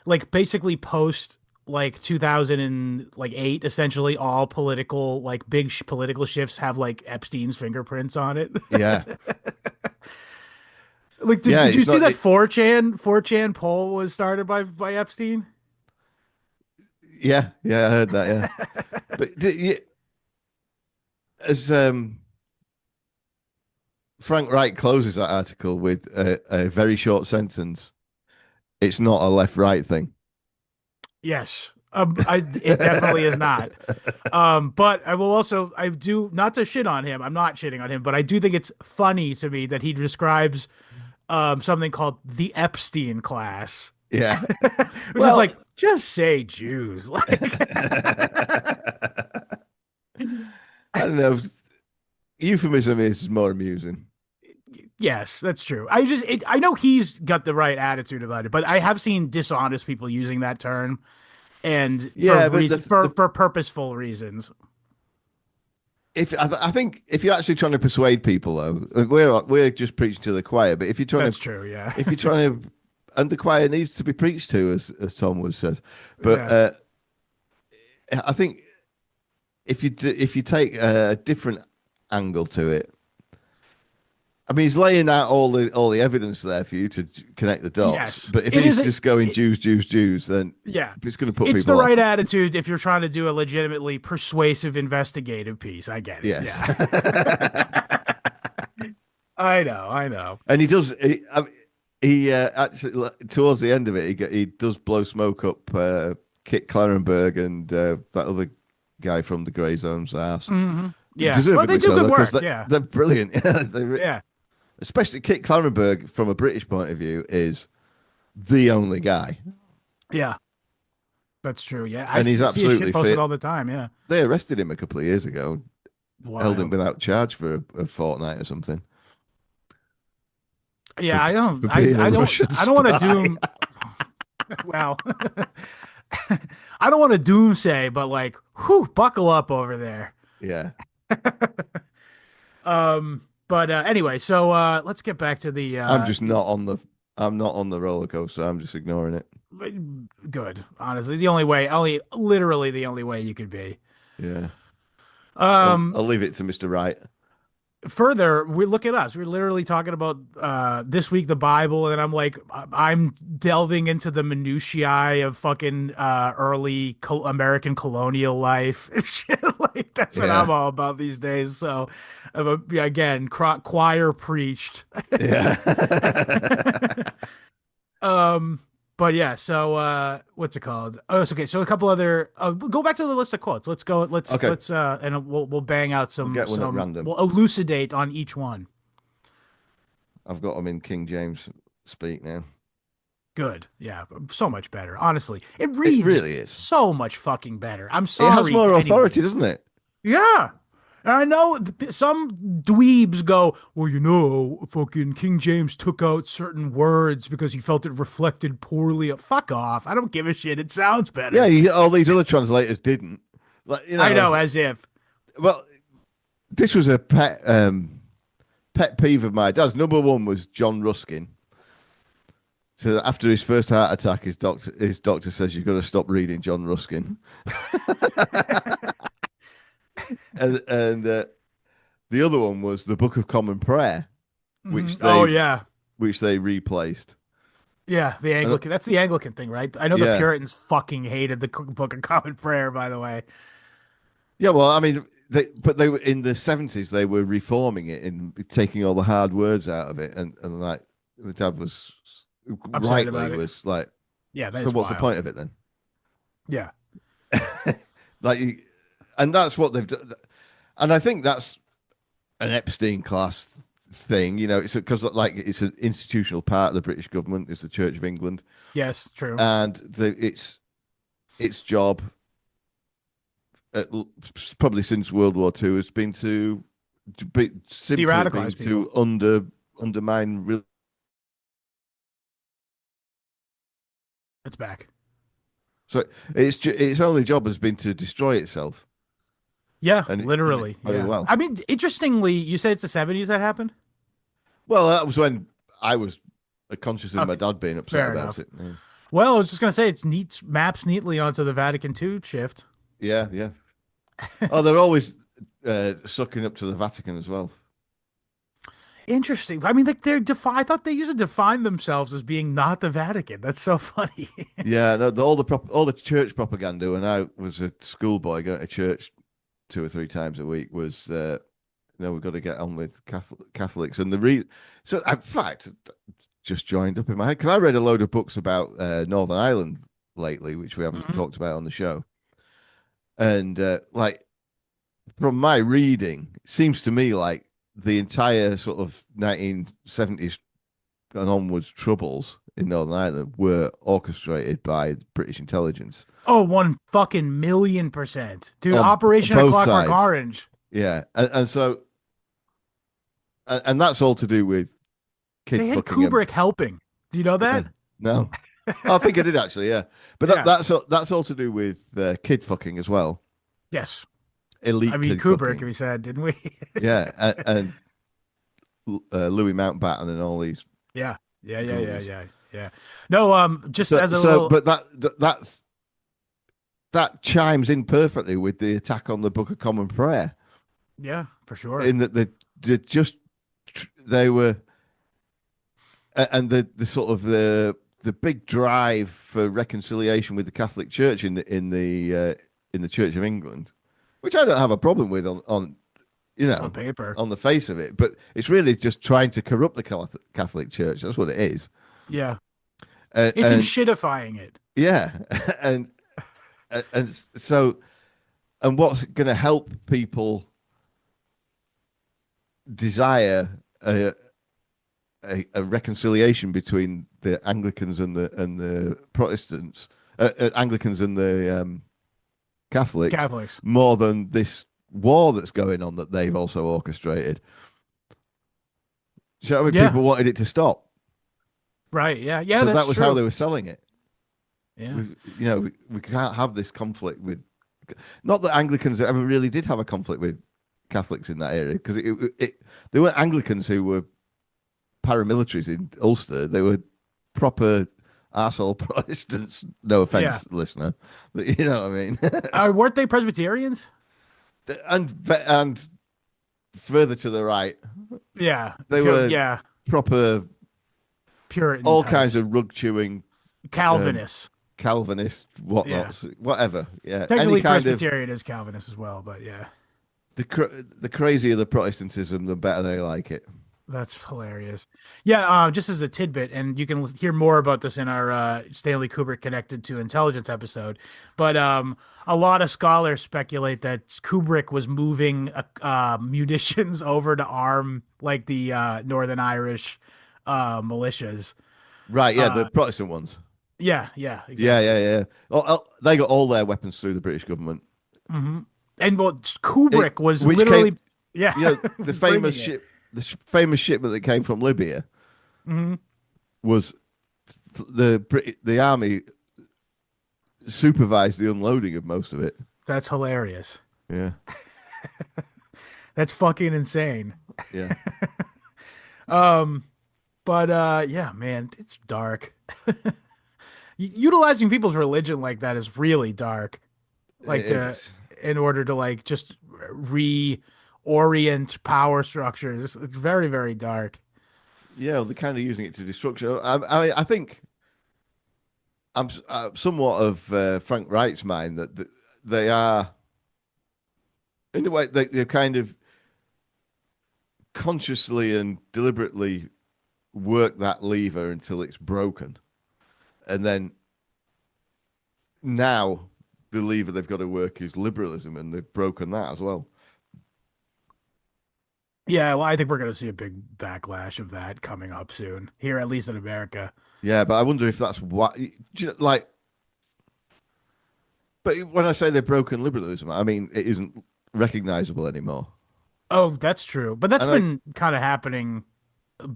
like basically post like 2008, essentially all political like big political shifts have like Epstein's fingerprints on it. Yeah, Like, yeah. did you It's see not. that 4chan poll was started by Epstein? Yeah. I heard that. Yeah, but as Frank Wright closes that article with a very short sentence, it's not a left-right thing. Yes. It definitely is not. But I will also, I do, not to shit on him, I'm not shitting on him, but I do think it's funny to me that he describes something called the Epstein class Yeah. Which is like, just say Jews. Like, I don't know. Euphemism is more amusing. yes, that's true. I know he's got the right attitude about it, but I have seen dishonest people using that term and Yeah, but for purposeful reasons. I think if you're actually trying to persuade people, though, we're just preaching to the choir. But if you're trying That's to, true. Yeah. if you're trying to, and the choir needs to be preached to, as Tom was says. But Yeah. I think if you take a different angle to it, I mean, he's laying out all the evidence there for you to connect the dots. Yes. But if It he's is just going Jews, Jews, Jews, then yeah. it's going to put It's the people off. right attitude if you're trying to do a legitimately persuasive investigative piece. I get it. Yes. Yeah. I know. I know. And he does. He actually towards the end of it, he does blow smoke up Kit Clarenberg and that other guy from the Grey Zone's house. Hmm. Yeah. Deservedly Well, they do so, good though, 'cause work. Yeah. they're brilliant. Yeah. Especially Kit Clarenberg, from a British point of view, is the only guy, Yeah. That's true. Yeah. and he's see his absolutely shit posted fit. all the time. Yeah. They arrested him a couple of years ago, held him Wild. without charge for a fortnight or something. Yeah. I don't. For being a I don't. Russian I don't want to spy. doom. Well, I don't want to doomsay, but like, whew, buckle up over there. Yeah. But anyway, so let's get back to the I'm just not on the. I'm not on the roller coaster. I'm just ignoring it. good. Honestly, the only way, only literally the only way you could be. Yeah. Um, I'll leave it to Mr. Wright. Further, we look at us. We're literally talking about this week the Bible, and I'm like, I'm delving into the minutiae of fucking early American colonial life. Shit, like that's what Yeah. I'm all about these days. So, again, choir preached. Yeah. Um, but yeah, so what's it called? Oh, it's okay. So a couple other go back to the list of quotes. Let's go. Okay. Let's and we'll bang out We'll get one at random. we'll elucidate on each one. I've got them in King James speak now. Good. Yeah, so much better. Honestly, it reads really is. so much fucking better. I'm sorry. It has more to authority, anyone. doesn't it? Yeah. And I know some dweebs go, well, fucking King James took out certain words because he felt it reflected poorly. Fuck off. I don't give a shit. It sounds better. Yeah, all these other translators didn't. Like, I know, as if. Well, this was a pet peeve of my dad's. Number one was John Ruskin. So after his first heart attack, his doctor says you've got to stop reading John Ruskin. and the other one was the Book of Common Prayer, which they replaced. Yeah, the Anglican. That's the Anglican thing, right? I know the Puritans fucking hated the Book of Common Prayer, by the way. Yeah, well, I mean, they were in the 70s. They were reforming it and taking all the hard words out of it, and like my dad was rightly was like, yeah, so what's the point of it then? Yeah, like, and that's what they've done, and I think that's an Epstein class thing. It's because like it's an institutional part of the British government. It's the Church of England. Yes, true. And its job, probably since World War II, has been to de-radicalize people. To undermine. It's back. So its only job has been to destroy itself. Yeah, and literally. Very well. I mean, interestingly, you said it's the 70s that happened? Well, that was when I was conscious of my dad being upset about it. Yeah. Well, I was just going to say it maps neatly onto the Vatican II shift. Yeah, yeah. Oh, they're always sucking up to the Vatican as well. Interesting. I mean, like I thought they used to define themselves as being not the Vatican. That's so funny. Yeah, all the church propaganda when I was a schoolboy going to church 2 or 3 times a week was, we've got to get on with Catholics. And so in fact, just joined up in my head because I read a load of books about Northern Ireland lately, which we haven't talked about on the show. And like from my reading, it seems to me like the entire sort of 1970s and onwards troubles in Northern Ireland were orchestrated by British intelligence Oh, 1 fucking million%. Dude, on Operation A both Clockwork sides. Orange. Yeah, and so and that's all to do with kid They had fucking and Kubrick helping. Do you know yeah, that? no, I think I did actually, yeah, but Yeah. that's all to do with kid fucking as well, Yes. I elite mean, kid Kubrick, fucking, we said, didn't we? yeah, and Louis Mountbatten and all these Yeah. Yeah, yeah, yeah, ghouls. yeah, yeah. No, just So as a little, but that chimes in perfectly with the attack on the Book of Common Prayer, yeah, for sure. in that they just they were and the sort of the big drive for reconciliation with the Catholic Church in the Church of England, which I don't have a problem with on you On know paper. on the face of it, but it's really just trying to corrupt the Catholic Church. That's what it is. Yeah. It's in And shitifying it. yeah, and so and what's going to help people desire a reconciliation between the Anglicans and the Protestants, Anglicans and the Catholics, Catholics. more than this war that's going on that they've also orchestrated. So I mean, Yeah. people wanted it to stop, Right. Yeah. Yeah, so that's that was how true. they were selling it. Yeah. We, we can't have this conflict with. Not that Anglicans ever really did have a conflict with Catholics in that area, because they weren't Anglicans who were paramilitaries in Ulster. They were proper arsehole Protestants. No Yeah. offense, listener, but you know what I mean. Weren't they Presbyterians? And further to the right, Yeah. they were Yeah. proper Puritan all kinds types. of rug chewing um, Calvinists. Calvinist Yeah. whatnots, whatever. Yeah, any Technically, kind of Presbyterian is Calvinist as well, but yeah. the crazier the Protestantism, the better they like it. That's hilarious. Yeah, just as a tidbit, and you can hear more about this in our Stanley Kubrick Connected to Intelligence episode. But a lot of scholars speculate that Kubrick was moving munitions over to arm like the Northern Irish militias. Right? Yeah, the Uh, Protestant ones. yeah, yeah, Yeah, yeah, exactly. yeah. They got all their weapons through the British government. Hmm. And well, Kubrick was Which came, literally, yeah, the famous bringing it. famous shipment that came from Libya Hmm. was the army supervised the unloading of most of it. That's hilarious. Yeah, That's fucking insane. yeah. Um, but yeah, man, it's dark. Utilizing people's religion like that is really dark. Like It to is. in order to like just reorient power structures. It's very, very dark. Yeah, well, they're kind of using it to destruction. I think somewhat of Frank Wright's mind that they are in a way they're kind of consciously and deliberately work that lever until it's broken, and then now the lever they've got to work is liberalism, and they've broken that as well. Yeah, well, I think we're gonna see a big backlash of that coming up soon here, at least in America. Yeah, but I wonder if that's what like. But when I say they've broken liberalism, I mean it isn't recognizable anymore. Oh, that's true. But that's And I, been kind of happening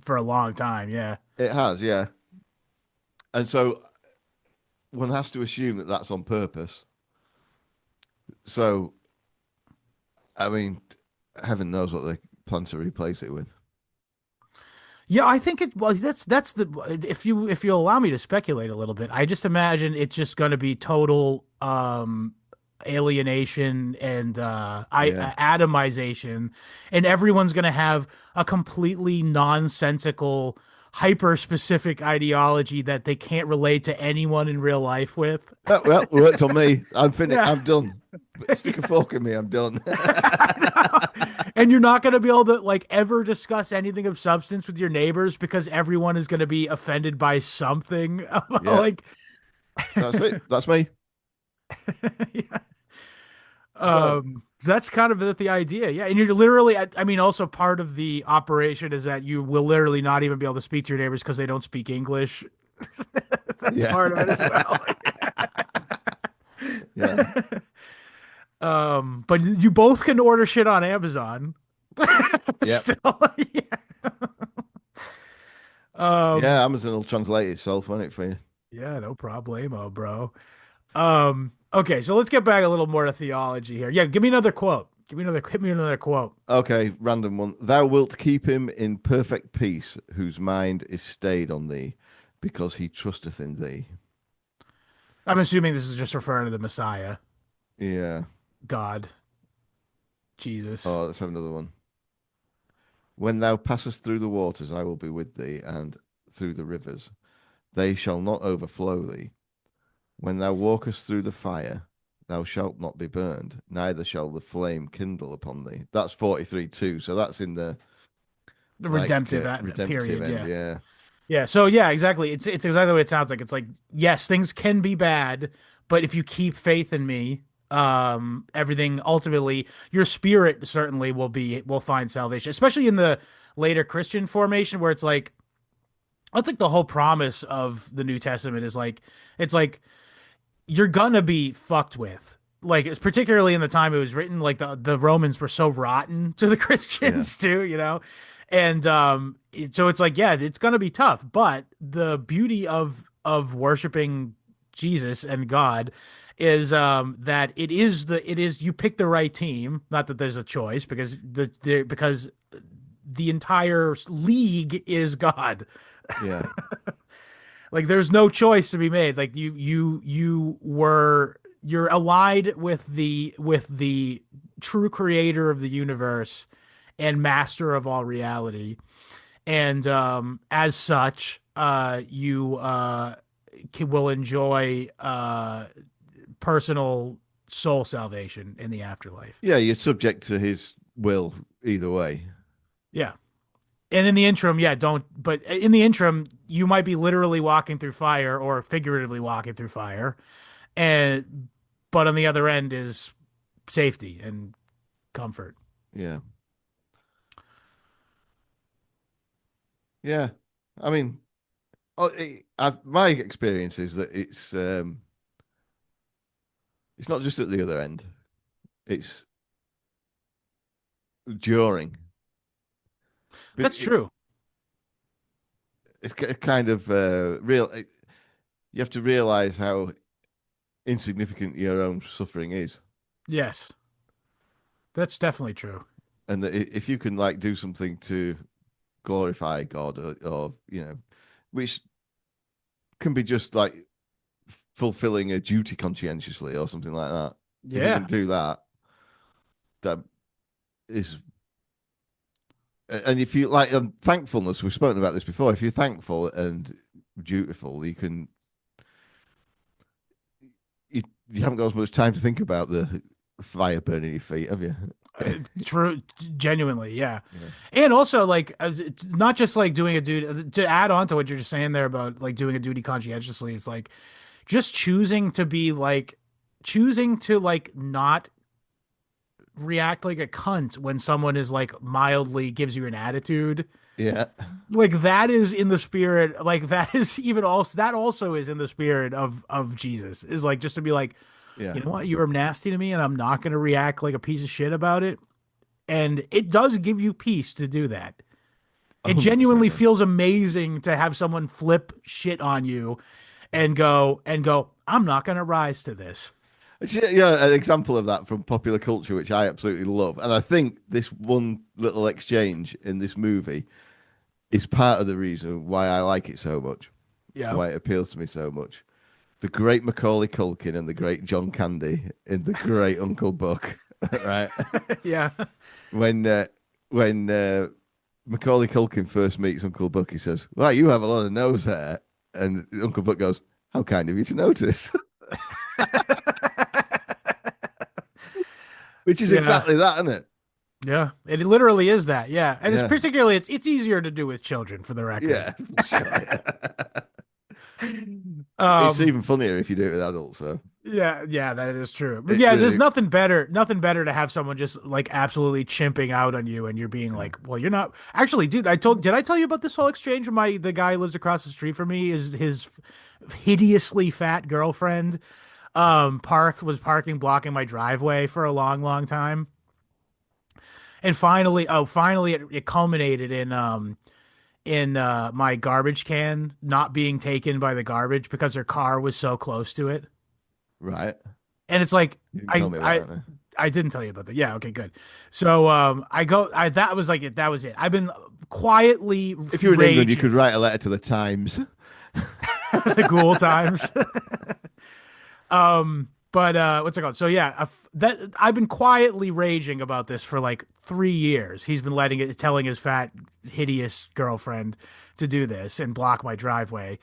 for a long time. Yeah. it has, yeah. And so one has to assume that that's on purpose. So, I mean, heaven knows what they plan to replace it with. Yeah, I think it well that's the if you allow me to speculate a little bit, I just imagine it's just going to be total alienation and Yeah. atomization, and everyone's going to have a completely nonsensical hyper specific ideology that they can't relate to anyone in real life with. Well, it worked on me. I'm finished. Yeah. I'm done. Stick a fork in me. I'm done. And you're not going to be able to like ever discuss anything of substance with your neighbors because everyone is going to be offended by something. Yeah, Like that's it. That's me. yeah. So, That's kind of the idea. Yeah. And you're literally, I mean, also part of the operation is that you will literally not even be able to speak to your neighbors because they don't speak English. That's Yeah. part of it as well. Yeah. But you both can order shit on Amazon. Yep. Still, yeah. Um, Yeah, Amazon will translate itself, won't it, for you? yeah, no problemo, bro. Okay, so let's get back a little more to theology here. Yeah, give me another quote. Hit me another quote. Okay, random one. Thou wilt keep him in perfect peace, whose mind is stayed on thee, because he trusteth in thee. I'm assuming this is just referring to the Messiah, Yeah. God, Jesus. Oh, let's have another one. When thou passest through the waters, I will be with thee, and through the rivers, they shall not overflow thee. When thou walkest through the fire, thou shalt not be burned, neither shall the flame kindle upon thee. That's 43 too. So that's in the The redemptive redemptive period, end. yeah. Yeah. Yeah, so yeah, exactly. It's exactly what it sounds like. It's like, yes, things can be bad, but if you keep faith in me, everything ultimately, your spirit certainly will find salvation, especially in the later Christian formation where it's like that's like the whole promise of the New Testament is like it's like you're gonna be fucked with. Like it's particularly in the time it was written, like the Romans were so rotten to the Yeah. Christians too, you know? And so it's like, yeah, it's gonna be tough, but the beauty of worshiping Jesus and God is that it is you pick the right team, not that there's a choice because because the entire league is God. Yeah. Like there's no choice to be made. Like you're allied with the true creator of the universe and master of all reality. And as such, you will enjoy personal soul salvation in the afterlife. Yeah, you're subject to his will either way. Yeah. And in the interim, yeah, don't. But in the interim, you might be literally walking through fire or figuratively walking through fire, and but on the other end is safety and comfort. Yeah. Yeah. I mean, my experience is that it's not just at the other end. It's during. But That's true. it's kind of real. You have to realize how insignificant your own suffering is, Yes, that's definitely true. and that if you can like do something to glorify God, or which can be just like fulfilling a duty conscientiously or something like that. If you can Yeah, do that, that is, and if you like thankfulness, we've spoken about this before. If you're thankful and dutiful, you haven't got as much time to think about the fire burning your feet, have you? true. Genuinely, yeah. Yeah. And also, like, not just like doing a duty. To add on to what you're just saying there about like doing a duty conscientiously, it's like just choosing to like not react like a cunt when someone is like mildly gives you an attitude. Yeah. Like that is in the spirit, like that is even also that also is in the spirit of Jesus, is like just to be like, Yeah. you know what, you were nasty to me and I'm not going to react like a piece of shit about it. And it does give you peace to do that. It 100%. genuinely Yeah. feels amazing to have someone flip shit on you and go, I'm not going to rise to this. Yeah, an example of that from popular culture, which I absolutely love. And I think this one little exchange in this movie is part of the reason why I like it so much, Yeah. why it appeals to me so much. The great Macaulay Culkin and the great John Candy in the great Uncle Buck, right? Yeah. When Macaulay Culkin first meets Uncle Buck, he says, "Well, you have a lot of nose hair," and Uncle Buck goes, "How kind of you to notice." Which is Yeah. exactly that, isn't it? Yeah. It literally is that. Yeah. And it's Yeah, particularly it's easier to do with children for the record. yeah, for sure. Yeah. It's Um even funnier if you do it with adults. So Yeah, that is true. But It yeah, there's really, nothing better to have someone just like absolutely chimping out on you and you're being like, well, you're not actually, dude, did I tell you about this whole exchange with the guy who lives across the street from me is his hideously fat girlfriend was parking blocking my driveway for a long, long time. And finally it culminated in my garbage can not being taken by the garbage because her car was so close to it. right. And it's like You didn't tell I me about I that. No. I didn't tell you about that. Yeah, okay, good. So I that was like it. That was it. I've been quietly If you were in England, you could raging write a letter to the Times. the Ghoul times. But what's it called? So yeah, that I've been quietly raging about this for like 3 years. He's been telling his fat, hideous girlfriend to do this and block my driveway.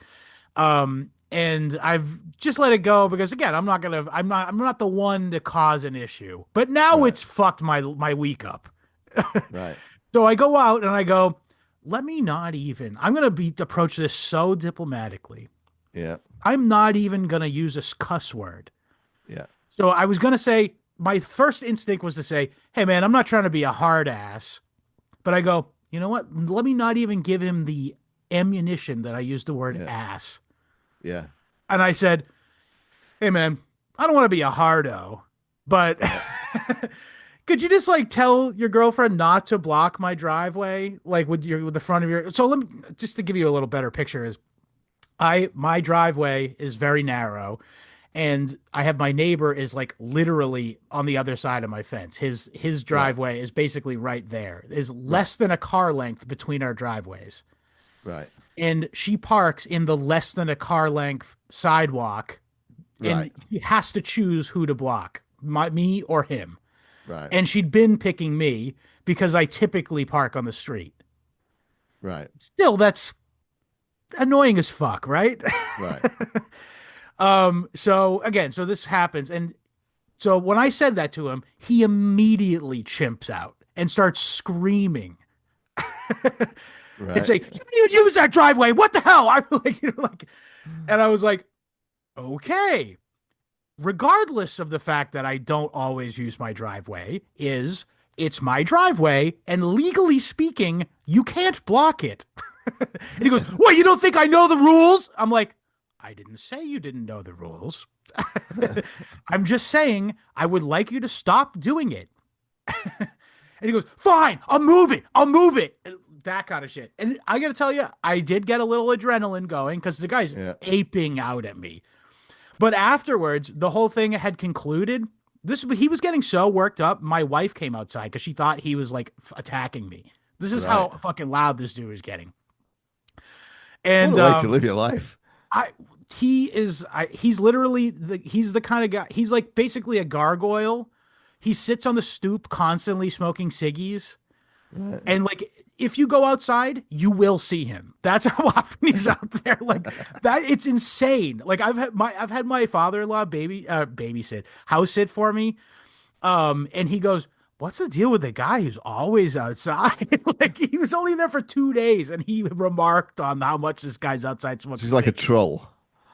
And I've just let it go because again, I'm not the one to cause an issue. But now Right, it's fucked my week up. right. So I go out and I go, let me not even. I'm gonna be approach this so diplomatically. Yeah, I'm not even gonna use a cuss word. yeah, So I was gonna say my first instinct was to say, "Hey man, I'm not trying to be a hard ass," but I go, you know what? Let me not even give him the ammunition that I used the word yeah, ass. yeah, And I said, "Hey man, I don't want to be a hardo, but yeah, could you just like tell your girlfriend not to block my driveway, like with the front of your?" So let me just to give you a little better picture is my driveway is very narrow and I have my neighbor is like literally on the other side of my fence. His right, driveway is basically right there. There's right, less than a car length between our driveways. right, And she parks in the less than a car length sidewalk and right, he has to choose who to block, me or him. right, And she'd been picking me because I typically park on the street. right, Still, that's annoying as fuck, right? right. So again, so this happens, and so when I said that to him, he immediately chimps out and starts screaming and Right. say, "You use that driveway? What the hell?" I'm like, and I was like, "Okay." Regardless of the fact that I don't always use my driveway, it's my driveway, and legally speaking, you can't block it. And he goes, "What? You don't think I know the rules?" I'm like, "I didn't say you didn't know the rules. I'm just saying I would like you to stop doing it." And he goes, "Fine, I'll move it. I'll move it." And that kind of shit. And I got to tell you, I did get a little adrenaline going because the guy's Yeah. aping out at me. But afterwards, the whole thing had concluded. He was getting so worked up. My wife came outside because she thought he was like attacking me. This is how Right. fucking loud this dude is getting. What And a way to live your life. I he's literally he's the kind of guy. He's like basically a gargoyle. He sits on the stoop constantly smoking ciggies. Right. And like if you go outside, you will see him. That's how often he's out there. Like that, it's insane. Like I've had my father-in-law babysit, house sit for me. And he goes, "What's the deal with the guy who's always outside?" Like he was only there for 2 days, and he remarked on how much this guy's outside smoking She's like a ciggies. troll.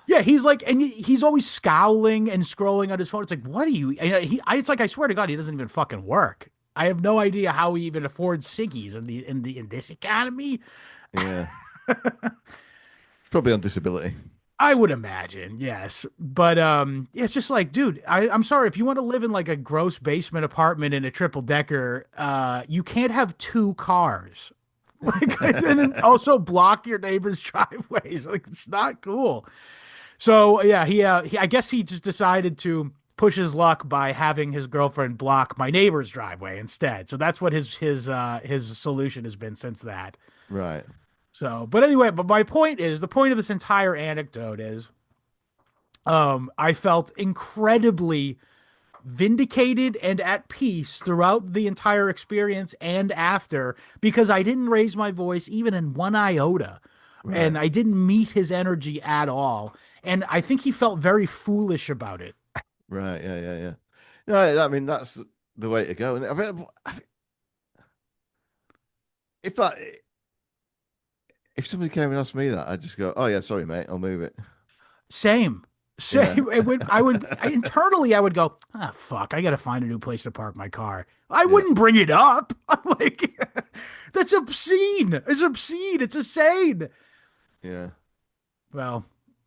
Yeah, he's like, and he's always scowling and scrolling on his phone. It's like, what are you? And it's like, I swear to God, he doesn't even fucking work. I have no idea how he even affords ciggies in this economy. Yeah. She's probably on disability. I would imagine, yes, but it's just like, dude, I'm sorry if you want to live in like a gross basement apartment in a triple decker, you can't have two cars, like, and then also block your neighbor's driveways. Like, it's not cool. So yeah, I guess he just decided to push his luck by having his girlfriend block my neighbor's driveway instead. So that's what his solution has been since that. Right. So, but anyway, but my point is the point of this entire anecdote is I felt incredibly vindicated and at peace throughout the entire experience and after because I didn't raise my voice even in one iota Right. and I didn't meet his energy at all. And I think he felt very foolish about it. Right. Yeah. Yeah. Yeah. No, I mean that's the way to go. And if that if somebody came and asked me that, I'd just go, "Oh yeah, sorry, mate, I'll move it." Same. Yeah. Same. Internally, I would go, ah, fuck, I got to find a new place to park my car. I Yeah. wouldn't bring it up. I'm like, that's obscene. It's obscene. It's insane. Yeah. Well,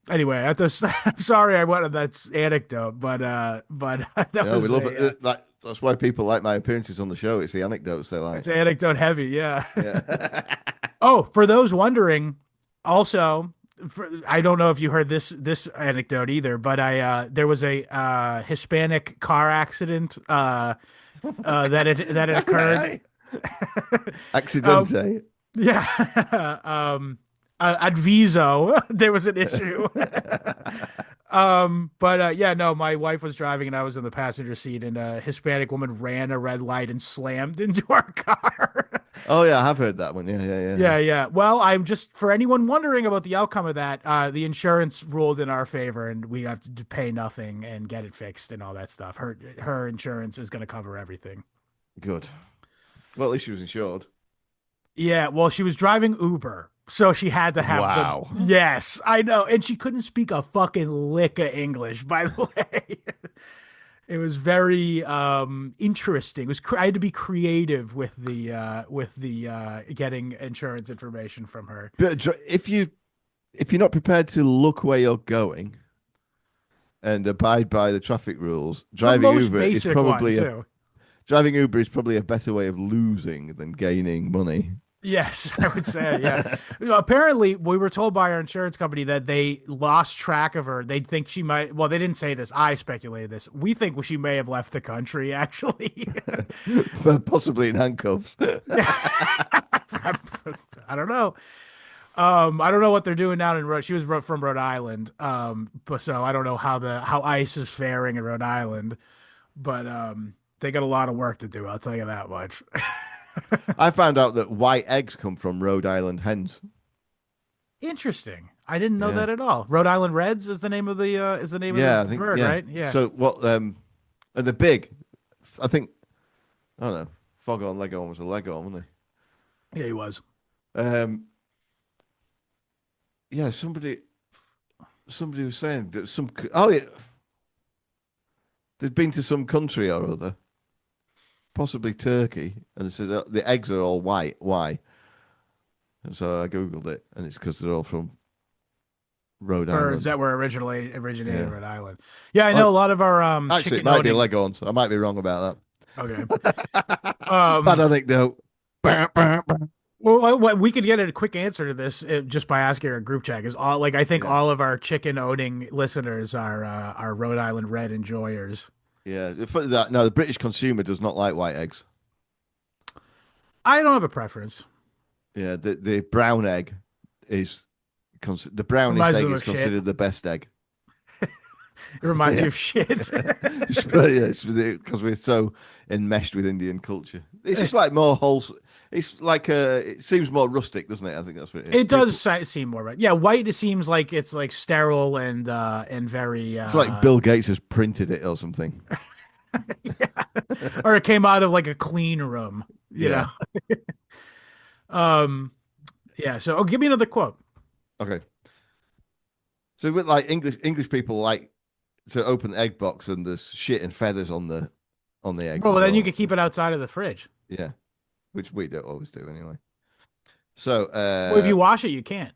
anyway, I'm sorry I went on that anecdote, but that Yeah, we was love it. That's why people like my appearances on the show. It's the anecdotes they like. it's anecdote heavy. Yeah. Yeah. Oh, for those wondering, also, I don't know if you heard this anecdote either, but I there was a Hispanic car accident that had Aye, occurred. aye, aye. Accidente. Yeah, at Viso there was an issue. But yeah, no, my wife was driving and I was in the passenger seat, and a Hispanic woman ran a red light and slammed into our car. Oh yeah, I have heard that one. Yeah, yeah, yeah. Yeah, yeah. Well, I'm just for anyone wondering about the outcome of that, the insurance ruled in our favor, and we have to pay nothing and get it fixed and all that stuff. Her insurance is going to cover everything. Good. Well, at least she was insured. Yeah, well, she was driving Uber, so she had to have Wow. the. Yes, I know, and she couldn't speak a fucking lick of English, by the way. It was very interesting. It was I had to be creative with the getting insurance information from her. But if you're not prepared to look where you're going and abide by the traffic rules, The most basic one too. driving Uber is probably a better way of losing than gaining money. Yes, I would say, yeah. Apparently, we were told by our insurance company that they lost track of her. They think she might, well, they didn't say this. I speculated this. We think she may have left the country, actually. Possibly in handcuffs. I don't know. I don't know what they're doing down in Rhode. She was from Rhode Island. But so I don't know how ICE is faring in Rhode Island, but they got a lot of work to do. I'll tell you that much. I found out that white eggs come from Rhode Island hens. Interesting. I didn't know Yeah. that at all. Rhode Island Reds is the name of the I think, bird, yeah. right? Yeah. So what? And they're big. I think. I don't know. Foghorn Leghorn was a Leghorn, wasn't Yeah, he was. he? Yeah. Somebody was saying that they'd been to some country or other, possibly Turkey, and they said that the eggs are all white. Why? And so I googled it, and it's because they're all from Rhode Birds Island. that were originated Yeah. in Rhode Island. Yeah, I know a lot of our Actually, it chicken might be owning. Leghorns. I might be wrong about Okay. that. Um, Bad anecdote. well, we could get a quick answer to this just by asking our group chat. Is all like I think Yeah. all of our chicken owning listeners are Rhode Island Red enjoyers. Yeah, funny that no, the British consumer does not like white eggs. I don't have a preference. Yeah, the brown egg is the brownish Reminds egg them is of shit. considered the best egg. It reminds Yeah. you of shit. It's because we're so enmeshed with Indian culture. It's just like more wholesome. It's like it seems more rustic, doesn't it? I think that's what it is. It does seem more right. Yeah, white. It seems like it's like sterile and very. It's like Bill Gates has printed it or something. or it came out of like a clean room. You Yeah. know. Yeah. So, give me another quote. Okay. So with like English people like to open the egg box and there's shit and feathers on the egg. Well, then you can keep it outside of the fridge. Yeah, which we don't always do anyway. So Well, if you wash it, you can't.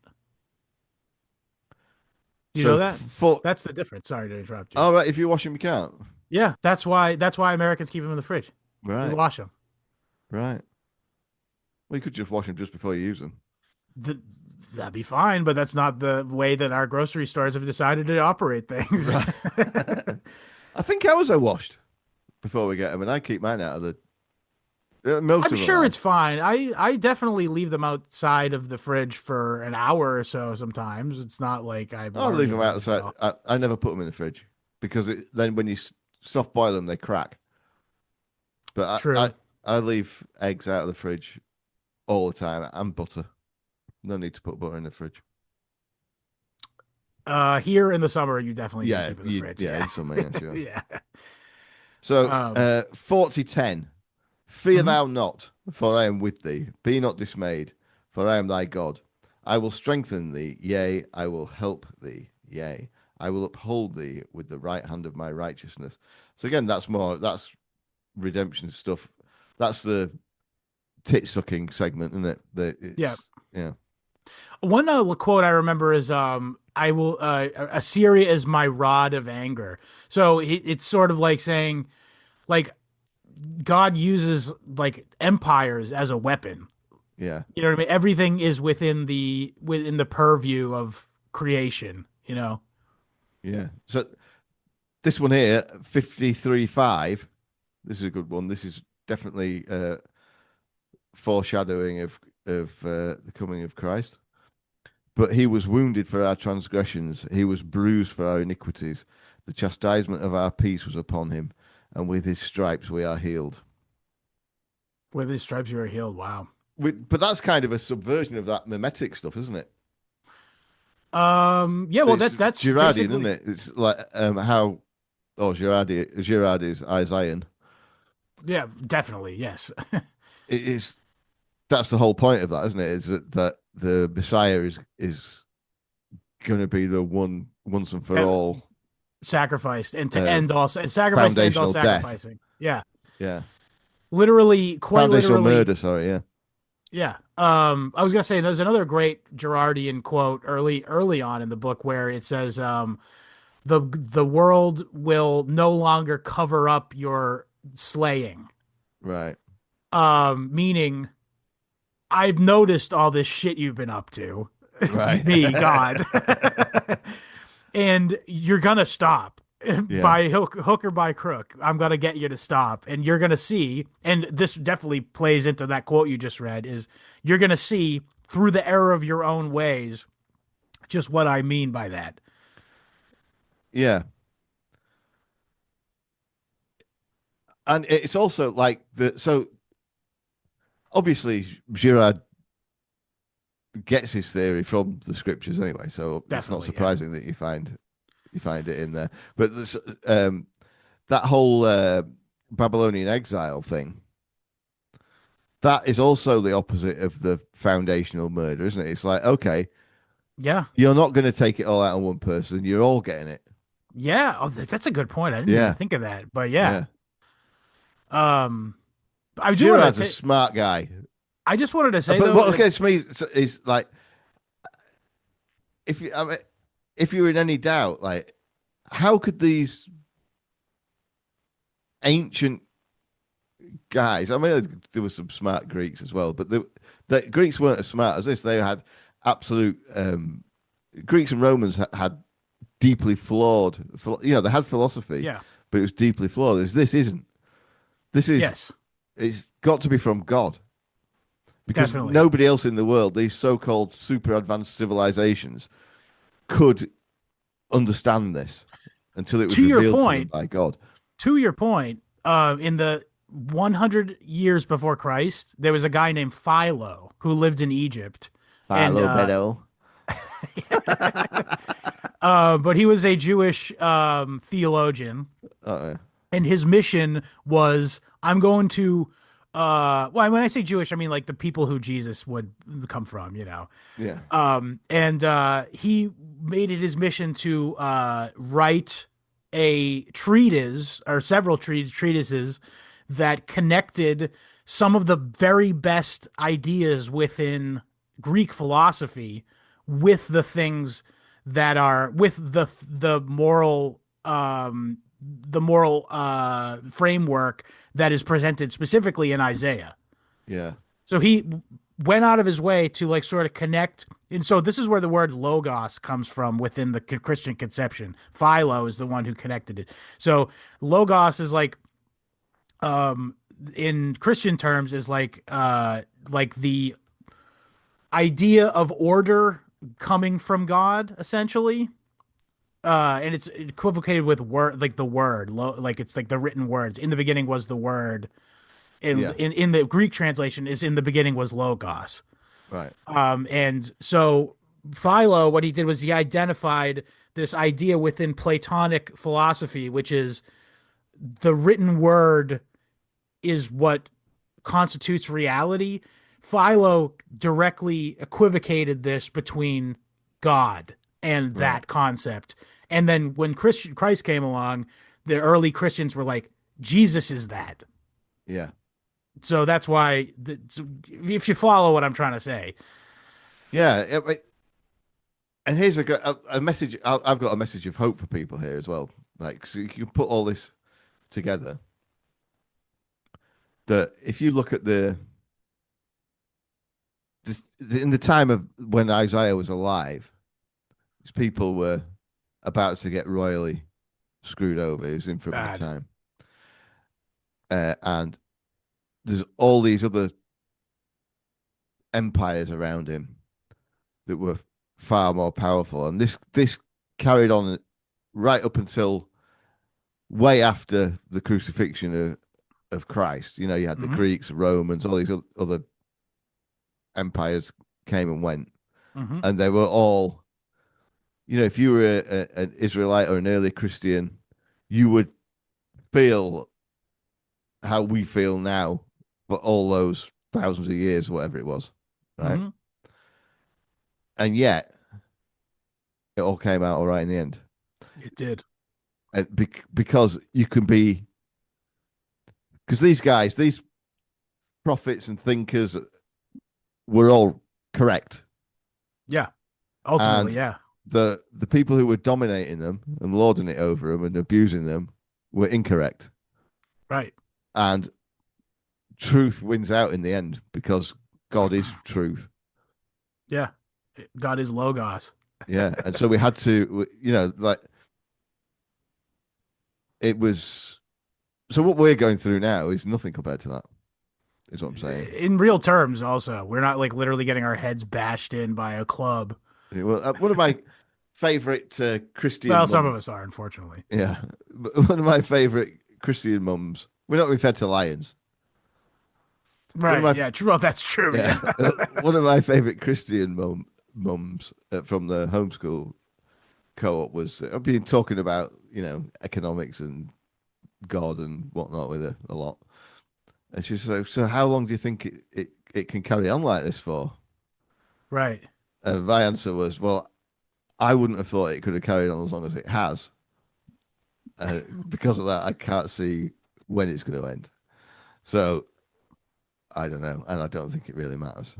You know that? That's the difference. Sorry to interrupt you. Oh right, if you wash them, you can't. Yeah, that's why Americans keep them in the fridge. Right. We wash them. Right. Well, you could just wash them just before you use them. That'd be fine, but that's not the way that our grocery stores have decided to operate things. Right. I think ours are washed before we get them, and I keep mine out of the. Most I'm of them sure are. it's fine. I definitely leave them outside of the fridge for an hour or so. Sometimes it's not like I'll leave them outside. I never put them in the fridge because then when you soft boil them, they crack. But True. I leave eggs out of the fridge all the time and butter. No need to put butter in the fridge. Here in the summer, you definitely need to keep it in the fridge. Yeah, in summer, yeah, sure. Yeah. So 40:10. Fear thou not, for I am with thee. Be not dismayed, for I am thy God. I will strengthen thee, yea, I will help thee, yea, I will uphold thee with the right hand of my righteousness. So again, that's redemption stuff. That's the tit sucking segment, isn't it? That Yeah. it's yeah. One quote I remember is I will Assyria is my rod of anger. So it's sort of like saying like God uses like empires as a weapon. Yeah. You know what I mean? Everything is within the purview of creation, you know. Yeah. So this one here, 53:5. This is a good one. This is definitely foreshadowing of the coming of Christ. But he was wounded for our transgressions, he was bruised for our iniquities. The chastisement of our peace was upon him, and with his stripes we are healed. With his stripes you are healed. Wow. But that's kind of a subversion of that mimetic stuff, isn't it? Yeah, well It's that's Girardian, isn't basically it? It's like how Girard is Isaiah. yeah, definitely. Yes. It is that's the whole point of that, isn't it? Is that the Messiah is going to be the one once and for all Sacrificed and to uh, end all and sacrifice to end all foundational death. sacrificing. Yeah. Yeah, Literally, quite foundational literally. murder. Sorry, yeah, Yeah. I was gonna say there's another great Girardian quote early on in the book where it says, the world will no longer cover up your slaying. right, Meaning I've noticed all this shit you've been up to. right, Me, God. And you're gonna stop yeah, by hook or by crook. I'm gonna get you to stop, and you're gonna see. And this definitely plays into that quote you just read. Is you're gonna see through the error of your own ways just what I mean by that. yeah. And it's also like the so obviously Girard gets his theory from the scriptures anyway, so it's not Definitely, yeah, surprising that you find it in there. But this, that whole Babylonian exile thing, that is also the opposite of the foundational murder, isn't it? It's like, okay, yeah, you're not going to take it all out on one person; you're all getting it. yeah. Oh, that's a good point. I didn't even Yeah, think of that, but yeah. yeah. Um, I do want Girard's a to. smart guy, I just wanted to say but though, what gets me is like if you I mean, if you're in any doubt, like how could these ancient guys? I mean, there were some smart Greeks as well, but the Greeks weren't as smart as this. They had absolute Greeks and Romans had deeply flawed. They had philosophy, yeah, but it was deeply flawed. This isn't. This is. yes, It's got to be from God because definitely. nobody else in the world, these so-called super advanced civilizations, could understand this until it was To your revealed to them point, by God. in the 100 years before Christ, there was a guy named Philo who lived in Egypt, and Philo Beto. but he was a Jewish theologian, Uh, and his mission was, I'm going to, well, when I say Jewish, I mean like the people who Jesus would come from, you know. yeah, And he made it his mission to write a treatise or several treatises that connected some of the very best ideas within Greek philosophy with the things that are with the moral framework that is presented specifically in Isaiah. yeah, So he went out of his way to like sort of connect. And so this is where the word logos comes from within the Christian conception. Philo is the one who connected it. So logos is in Christian terms is like the idea of order coming from God, essentially. And it's equivocated with word, like the word, like it's like the written words. In the beginning was the word. yeah, In the Greek translation is in the beginning was logos. right, And so Philo, what he did was he identified this idea within Platonic philosophy, which is the written word is what constitutes reality. Philo directly equivocated this between God and right, that concept. And then when Christ came along, the early Christians were like, Jesus is that. Yeah. So that's why, if you follow what I'm trying to say. Yeah. And here's a message. I've got a message of hope for people here as well. Like, so you can put all this together. That if you look at in the time of when Isaiah was alive, these people were about to get royally screwed over. He was in for a bad Bad. time, and there's all these other empires around him that were far more powerful, and this carried on right up until way after the crucifixion of Christ. You know, you had the Hmm. Greeks, Romans, all these other empires came and went, Hmm. and they were all, you know, if you were an Israelite or an early Christian, you would feel how we feel now for all those thousands of years, whatever it was, right? Hmm. And yet, it all came out all right in the end. It did. And because you can be, because these guys, these prophets and thinkers were all correct. Yeah. Ultimately, And yeah. the people who were dominating them and lording it over them and abusing them were incorrect. Right. And truth wins out in the end because God is truth. Yeah. God is Logos. Yeah. And so we had to, you know, like it was. So what we're going through now is nothing compared to that, is what I'm saying. In real terms, also. We're not like literally getting our heads bashed in by a club. Well, one of my favorite Well, Christian some mums, of us are, unfortunately. yeah, one of my favorite Christian mums. We're not being fed to lions. One of Right. my Yeah. True. Well, that's true. yeah, Yeah. one of my favorite Christian mums from the homeschool co-op was I've been talking about, you know, economics and God and whatnot with her a lot, and she's like, "So how long do you think it can carry on like this for?" Right. And my answer was, "Well, I wouldn't have thought it could have carried on as long as it has. Because of that, I can't see when it's going to end. So I don't know, and I don't think it really matters.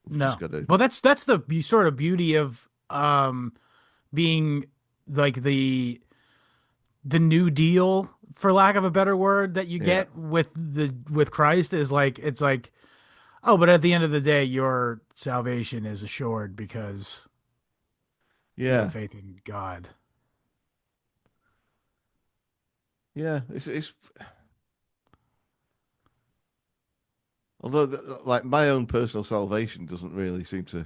We've just No. got to, Well, that's the sort of beauty of being like the New Deal, for lack of a better word, that you yeah, get with Christ is like it's like, oh, but at the end of the day, your salvation is assured because you have yeah, faith in God. yeah. It's although like my own personal salvation doesn't really seem to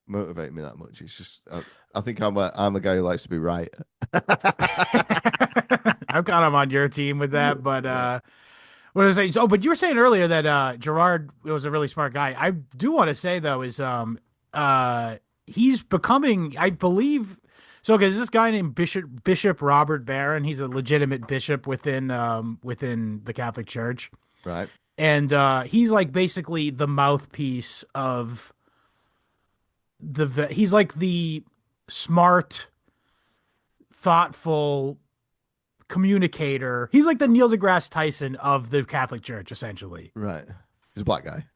motivate me that much. It's just I think I'm a guy who likes to be right. I'm kind of on your team with that, but Yeah, what was I saying? Oh, but you were saying earlier that Gerard was a really smart guy. I do want to say though is he's becoming, I believe, so because this guy named Bishop Robert Barron, he's a legitimate bishop within the Catholic Church, right. and he's like basically the mouthpiece of he's like the smart, thoughtful communicator. He's like the Neil deGrasse Tyson of the Catholic Church, essentially. Right. He's a black guy.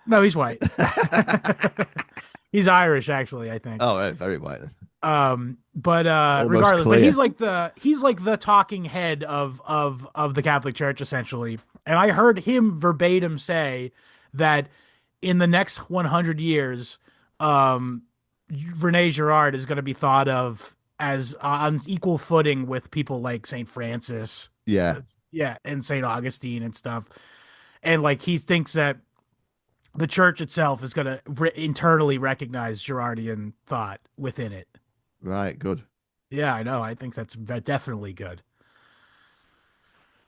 No, he's white. He's Irish, actually, I think. Oh, right, very white then. But Almost regardless, but clear. he's like the talking head of the Catholic Church, essentially. And I heard him verbatim say that in the next 100 years, um, Rene Girard is going to be thought of as on equal footing with people like Saint Francis, Yeah, yeah, and Saint Augustine and stuff. And like he thinks that the church itself is going to internally recognize Girardian thought within it. right. Good. Yeah, I know. I think that's definitely good.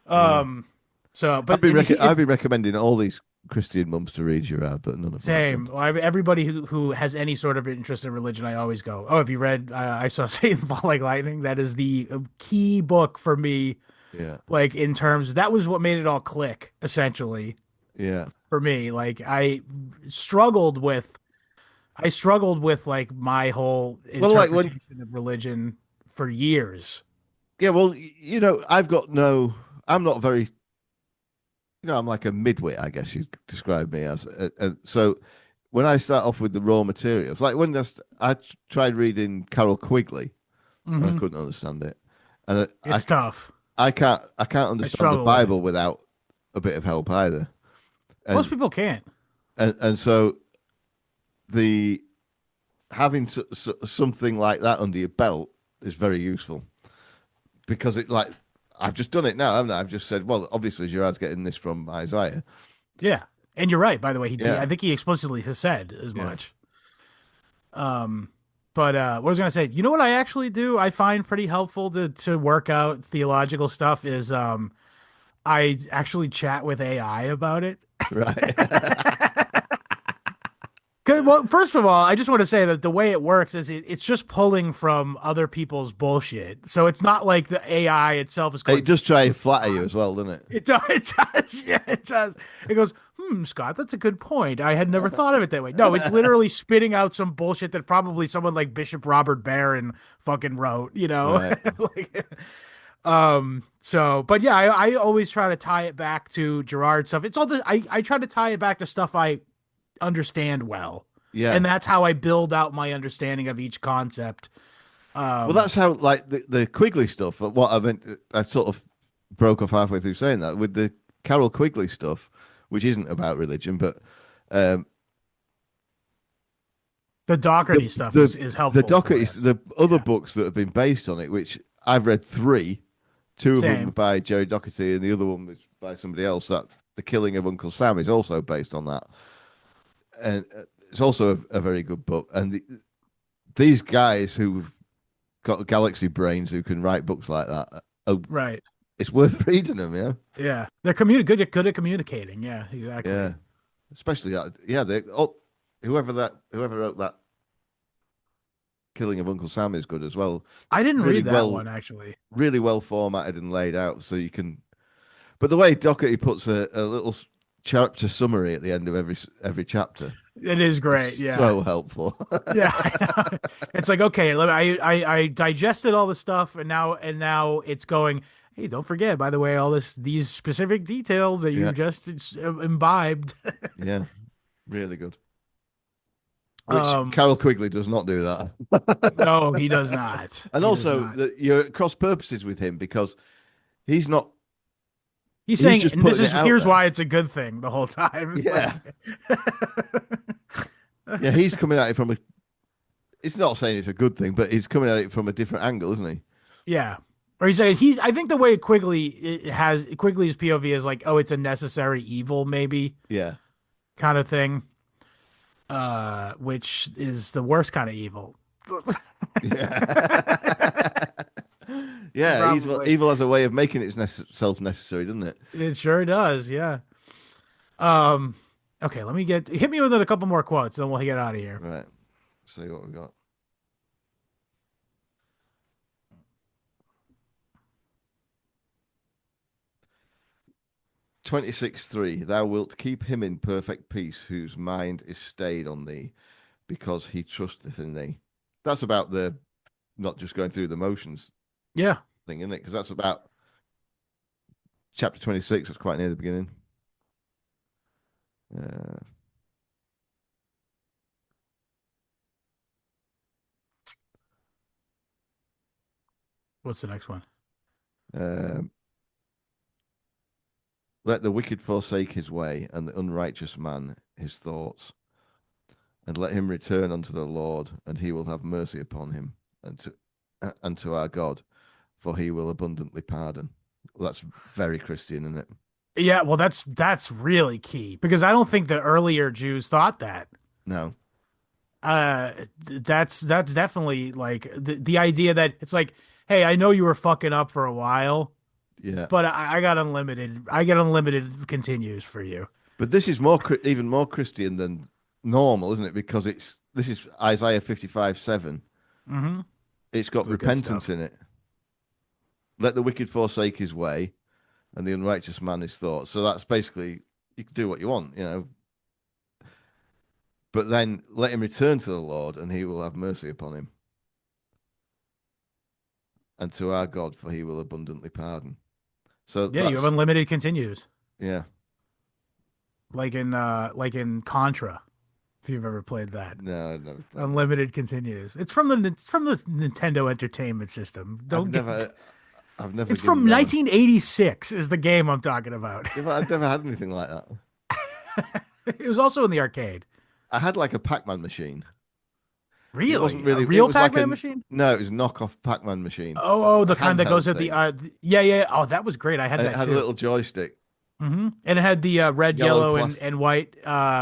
Yeah. Um, so, but and I've been recommending all these Christian mums to read Girard, but none of them have same. done. Everybody who has any sort of interest in religion, I always go, "Oh, have you read? I saw Satan fall like lightning." That is the key book for me. Yeah, Like in terms, that was what made it all click, essentially yeah. for me. Like I struggled with like my whole Well, like when interpretation of religion for years. Yeah, well, I'm not very, I'm like a midwit, I guess you'd describe me as. So when I start off with the raw materials, like when I tried reading Carol Quigley, and I Hmm. couldn't understand it, and It's tough. I can't I understand the struggle with it. Bible without a bit of help either, Most and people can't. so the having something like that under your belt is very useful because it like I've just done it now, haven't I? I've just said, well, obviously Gerard's getting this from Isaiah. Yeah. And you're right, by the way. I Yeah, think he explicitly has said as yeah, much. Um, but what I was gonna say, you know what I actually do? I find pretty helpful to work out theological stuff is I actually chat with AI about it. right. 'Cause, well, first of all, I just want to say that the way it works is it's just pulling from other people's bullshit. So it's not like the AI itself is It going does try and flatter you as response. well, doesn't it? It does. It does. Yeah, it does. It goes, Scott, that's a good point. I had never thought of it that way. No, it's literally spitting out some bullshit that probably someone like Bishop Robert Barron fucking wrote, you know? Right. Like, but yeah, I always try to tie it back to Gerard stuff. It's all I try to tie it back to stuff I understand well. Yeah. And that's how I build out my understanding of each concept. Well, Um, that's how like the Quigley stuff. What I meant, I sort of broke off halfway through saying that with the Carol Quigley stuff, which isn't about religion, but um, the the Doherty stuff is the helpful for docket, us. the other Yeah. books that have been based on it, which I've read three. Two of them were Same. by Jerry Doherty, and the other one was by somebody else. That The Killing of Uncle Sam is also based on that, and it's also a very good book. And these guys who've got galaxy brains who can write books like that, Right. it's worth reading them. Yeah, Yeah. They're good at communicating. Yeah, exactly. yeah, especially that. Yeah, whoever wrote that Killing of Uncle Sam is good as well. I didn't Really read that well, one actually. really well formatted and laid out, so you can. But the way Doherty puts a little chapter summary at the end of every chapter It is great. is Yeah. so helpful. Yeah. I know. It's like, okay, I digested all the stuff and now it's going, hey, don't forget, by the way, these specific details that you Yeah, just imbibed. yeah, really good. Which Um, Carol Quigley does not do that. no, he does not. And He does also not. that you're at cross purposes with him because he's not He's he's saying, just and this putting it is out here's there. why it's a good thing the whole time. Like, Yeah. Yeah, he's coming at it from a it's not saying it's a good thing, but he's coming at it from a different angle, isn't he? yeah. Or he's saying I think the way Quigley's POV is like, oh, it's a necessary evil, maybe Yeah. kind of thing. Which is the worst kind of evil. Yeah. Yeah, Probably. evil has a way of making itself necessary, doesn't it? It sure does, yeah. Um, okay, hit me with a couple more quotes, then we'll get out of here. Right. See what we got. 26:3. Thou wilt keep him in perfect peace whose mind is stayed on thee, because he trusteth in thee. That's about the not just going through the motions Yeah. thing, isn't it? Because that's about chapter 26. That's quite near the beginning. Uh, What's the next one? um, Let the wicked forsake his way, and the unrighteous man his thoughts, and let him return unto the Lord, and he will have mercy upon him, and to our God, for he will abundantly pardon. Well, that's very Christian, isn't it? Yeah, well, that's really key because I don't think the earlier Jews thought that. No. That's definitely like the idea that it's like, hey, I know you were fucking up for a while, Yeah. but I got unlimited. I got unlimited continues for you. But this is even more Christian than normal, isn't it? Because this is Isaiah 55:7. Mm-hmm. It's got The good repentance stuff. in it. Let the wicked forsake his way, and the unrighteous man his thoughts. So that's basically you can do what you want. But then let him return to the Lord, and he will have mercy upon him. and to our God, for he will abundantly pardon. So Yeah, you have that's, unlimited continues, yeah. like in Contra, if you've ever played that. No, I've never played that. Unlimited continues. It's from the Nintendo Entertainment System. I've Don't get. never, I've never It's from given that. 1986. Is the game I'm talking about. Yeah, but I've never had anything like that. It was also in the arcade. I had like a Pac-Man machine. It wasn't Really, a really. It real was like Pac-Man a machine? no. It was a knockoff Pac-Man machine, Oh, a the kind that goes handheld at the thing, yeah, yeah. Oh, that was great. I had and it that had a too. little joystick, And it had the red, yellow yellow, and plus. and white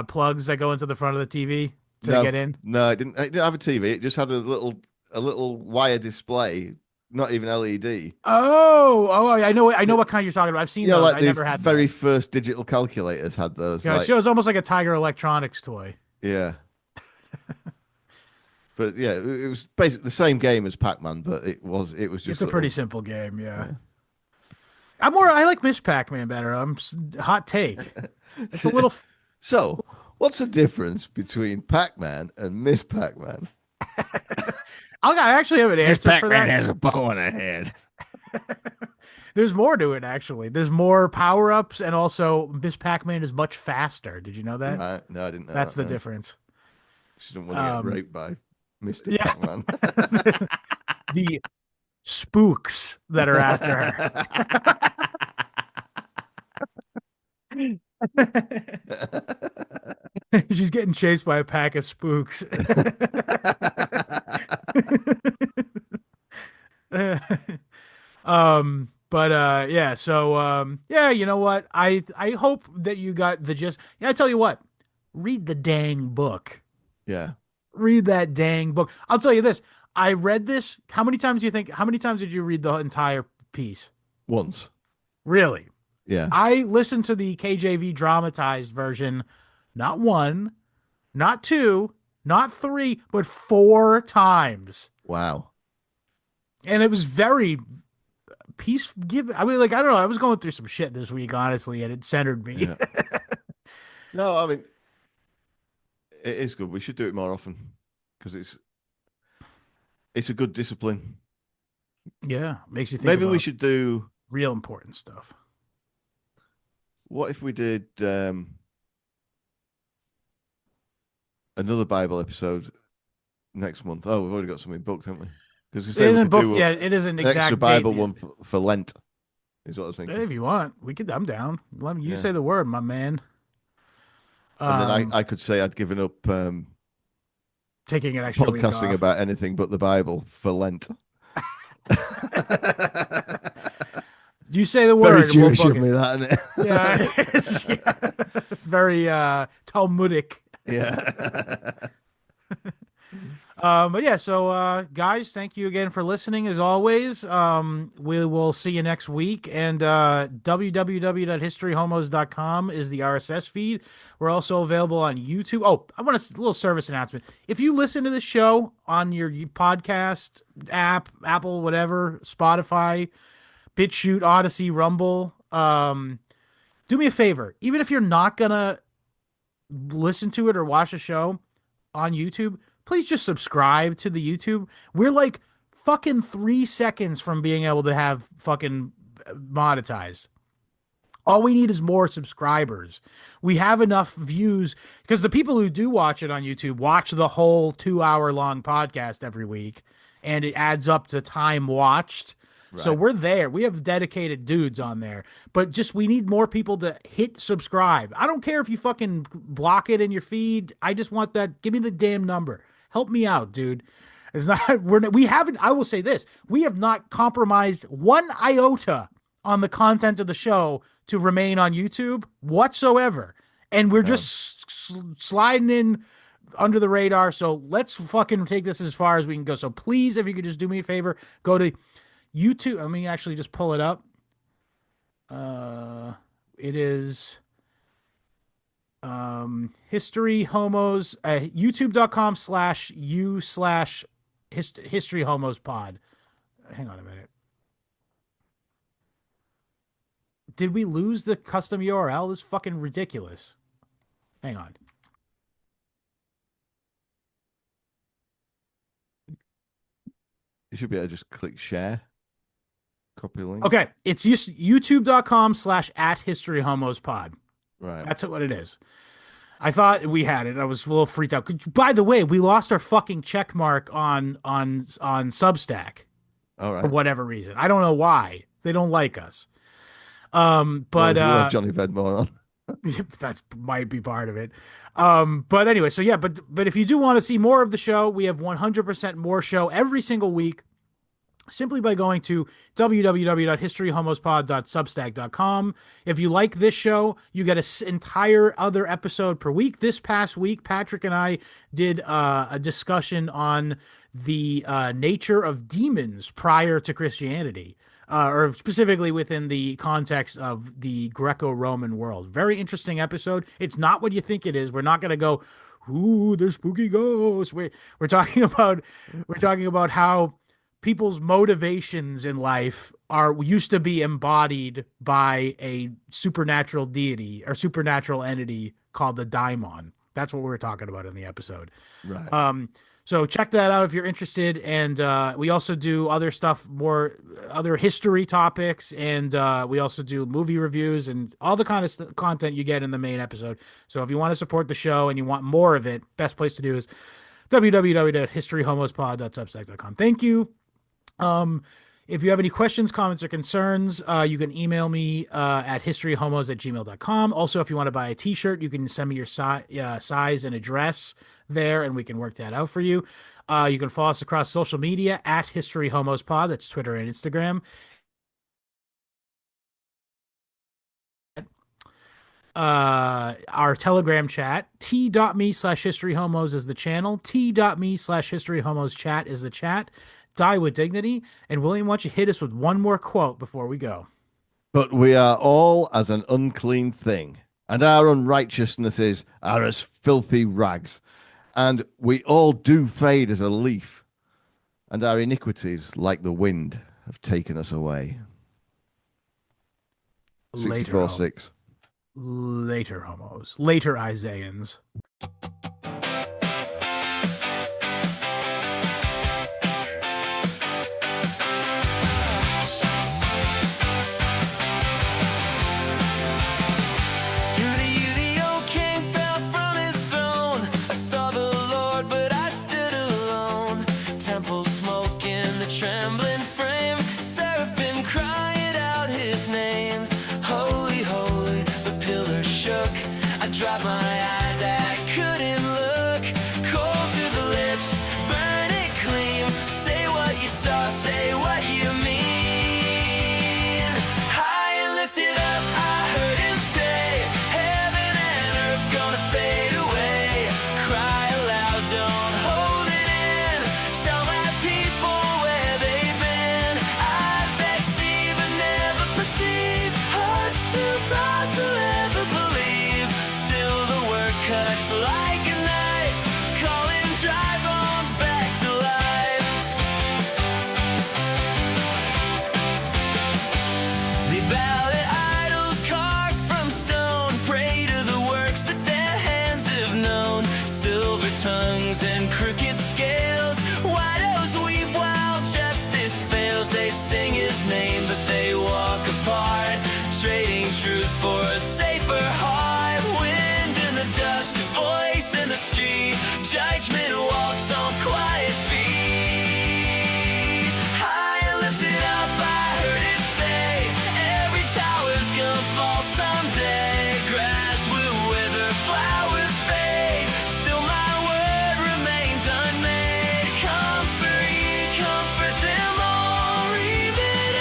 plugs that go into the front of the TV to No, get in. no, it didn't. It didn't have a TV. It just had a little wire display, not even LED. Oh, I know what kind you're talking about. I've seen Yeah, those. like I the never had that. very first digital calculators had those. Yeah, it Like, shows almost like a Tiger Electronics toy. yeah, but yeah, it was basically the same game as Pac-Man, but it was It's just a pretty little. simple game. Yeah. Yeah. I like Miss Pac-Man better. Hot take. It's a little. So, what's the difference between Pac-Man and Miss Pac-Man? I actually have an answer for that. has a bow on her head. There's more to it actually. There's more power-ups, and also Miss Pac-Man is much faster. Did you know that? Right? No, I didn't know That's that. the No. difference. She didn't want to get raped by Mr. Yeah. Pac-Man. The spooks that are after her. She's getting chased by a pack of spooks. Yeah, so yeah, you know what? I hope that you got the gist. Yeah, I tell you what, read the dang book. Yeah, Read that dang book. I'll tell you this. I read this. How many times did you read the entire piece? once. Really? Yeah. I listened to the KJV dramatized version not one, not two, not three, but four times. Wow. And it was very peace give. I mean, like, I don't know. I was going through some shit this week, honestly, and it centered me. Yeah. No, I mean, it is good. We should do it more often because it's a good discipline. Yeah. Makes you think Maybe we about should do. real important stuff. What if we did another Bible episode next month? Oh, we've already got something booked, haven't we? Because we It say we isn't could booked do yet. It isn't an extra exact Bible date. one for Lent. Is what I was thinking. If you want, we could. I'm down. Let me. You Yeah. say the word, my man. And then I could say I'd given up Taking an extra week podcasting off. about anything but the Bible for Lent. You say the Very word. And we'll Jewish book of it. me, that, isn't it? Yeah, it is. Yeah. It's very Talmudic. Yeah. But yeah, so guys, thank you again for listening as always. We will see you next week. And www.historyhomos.com is the RSS feed. We're also available on YouTube. Oh, I want a little service announcement. If you listen to the show on your podcast app, Apple, whatever, Spotify, BitChute, Odyssey, Rumble, do me a favor. Even if you're not gonna listen to it or watch the show on YouTube, please just subscribe to the YouTube. We're like fucking 3 seconds from being able to have fucking monetized. All we need is more subscribers. We have enough views because the people who do watch it on YouTube watch the whole 2 hour long podcast every week, and it adds up to time watched. So Right. we're there. We have dedicated dudes on there, but just we need more people to hit subscribe. I don't care if you fucking block it in your feed. I just want that. Give me the damn number. Help me out, dude. It's not. We haven't. I will say this: we have not compromised one iota on the content of the show to remain on YouTube whatsoever, and we're just sliding in under the radar. So let's fucking take this as far as we can go. So please, if you could just do me a favor, go to YouTube. Let me actually just pull it up. It is History Homos, youtube.com/u/History Homos pod. Hang on a minute. Did we lose the custom URL? This is fucking ridiculous. Hang on. You should be able to just click share. Copy link. Okay, it's youtube.com/@historyhomospod. Right. That's what it is. I thought we had it. I was a little freaked out. By the way, we lost our fucking check mark on Substack All right. for whatever reason. I don't know why. They don't like us. But well, if you want Johnny Vedmore on. that might be part of it. But anyway, so yeah, but if you do want to see more of the show, we have 100% more show every single week. Simply by going to www.historyhomospod.substack.com. If you like this show, you get an entire other episode per week. This past week, Patrick and I did a discussion on the nature of demons prior to Christianity, or specifically within the context of the Greco-Roman world. Very interesting episode. It's not what you think it is. We're not going to go, ooh, there's spooky ghosts. We're talking about how people's motivations in life used to be embodied by a supernatural deity or supernatural entity called the daimon. That's what we were talking about in the episode. Right. So check that out if you're interested. And we also do other stuff, other history topics, and we also do movie reviews and all the kind of content you get in the main episode. So if you want to support the show and you want more of it, best place to do is www.historyhomospod.substack.com. Thank you. If you have any questions, comments, or concerns, you can email me at historyhomos@gmail.com. Also, if you want to buy a t-shirt, you can send me your size and address there, and we can work that out for you. You can follow us across social media at historyhomospod. That's Twitter and Instagram. Our Telegram chat, t.me/historyhomos is the channel. t.me/historyhomos chat is the chat. Die with dignity. And William, why don't you hit us with one more quote before we go? But we are all as an unclean thing, and our unrighteousnesses are as filthy rags, and we all do fade as a leaf, and our iniquities, like the wind, have taken us away. Later, 64:6. Later, homos. Later, Isaians. Trembling frame, seraphim crying out his name. Holy, holy, the pillars shook. I dropped my eyes, I couldn't look. Cold to the lips, burn it clean. Say what you saw, say what you mean. High and lifted up, I heard him say, heaven and earth gonna fade away. Cry aloud, don't hold it in. Tell my people where they've been. Eyes that see but never perceive. Hearts too proud to ever believe. Still the word cuts like a knife, calling dry bones back to life. They bow to idols carved from stone, pray to the works that their hands have known. Silver tongues and crooked scales, widows weep while justice fails. They sing his name but they walk apart, trading truth for a safer heart. Wind in the dust, a voice in the street. Judgment walks on quiet feet. High and lifted up, I heard it say, every tower's gonna fall someday. Grass will wither, flowers fade, still my word remains unmade. Comfort ye, comfort them all, reap it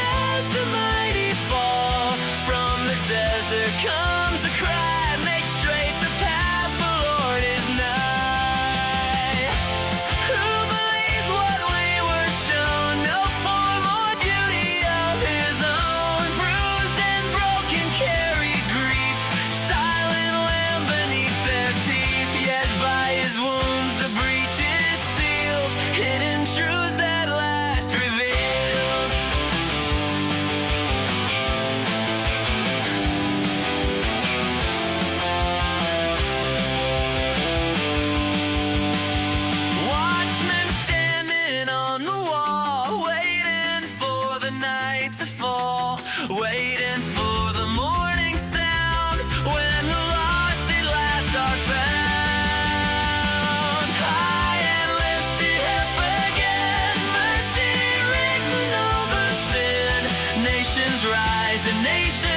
rise a nation.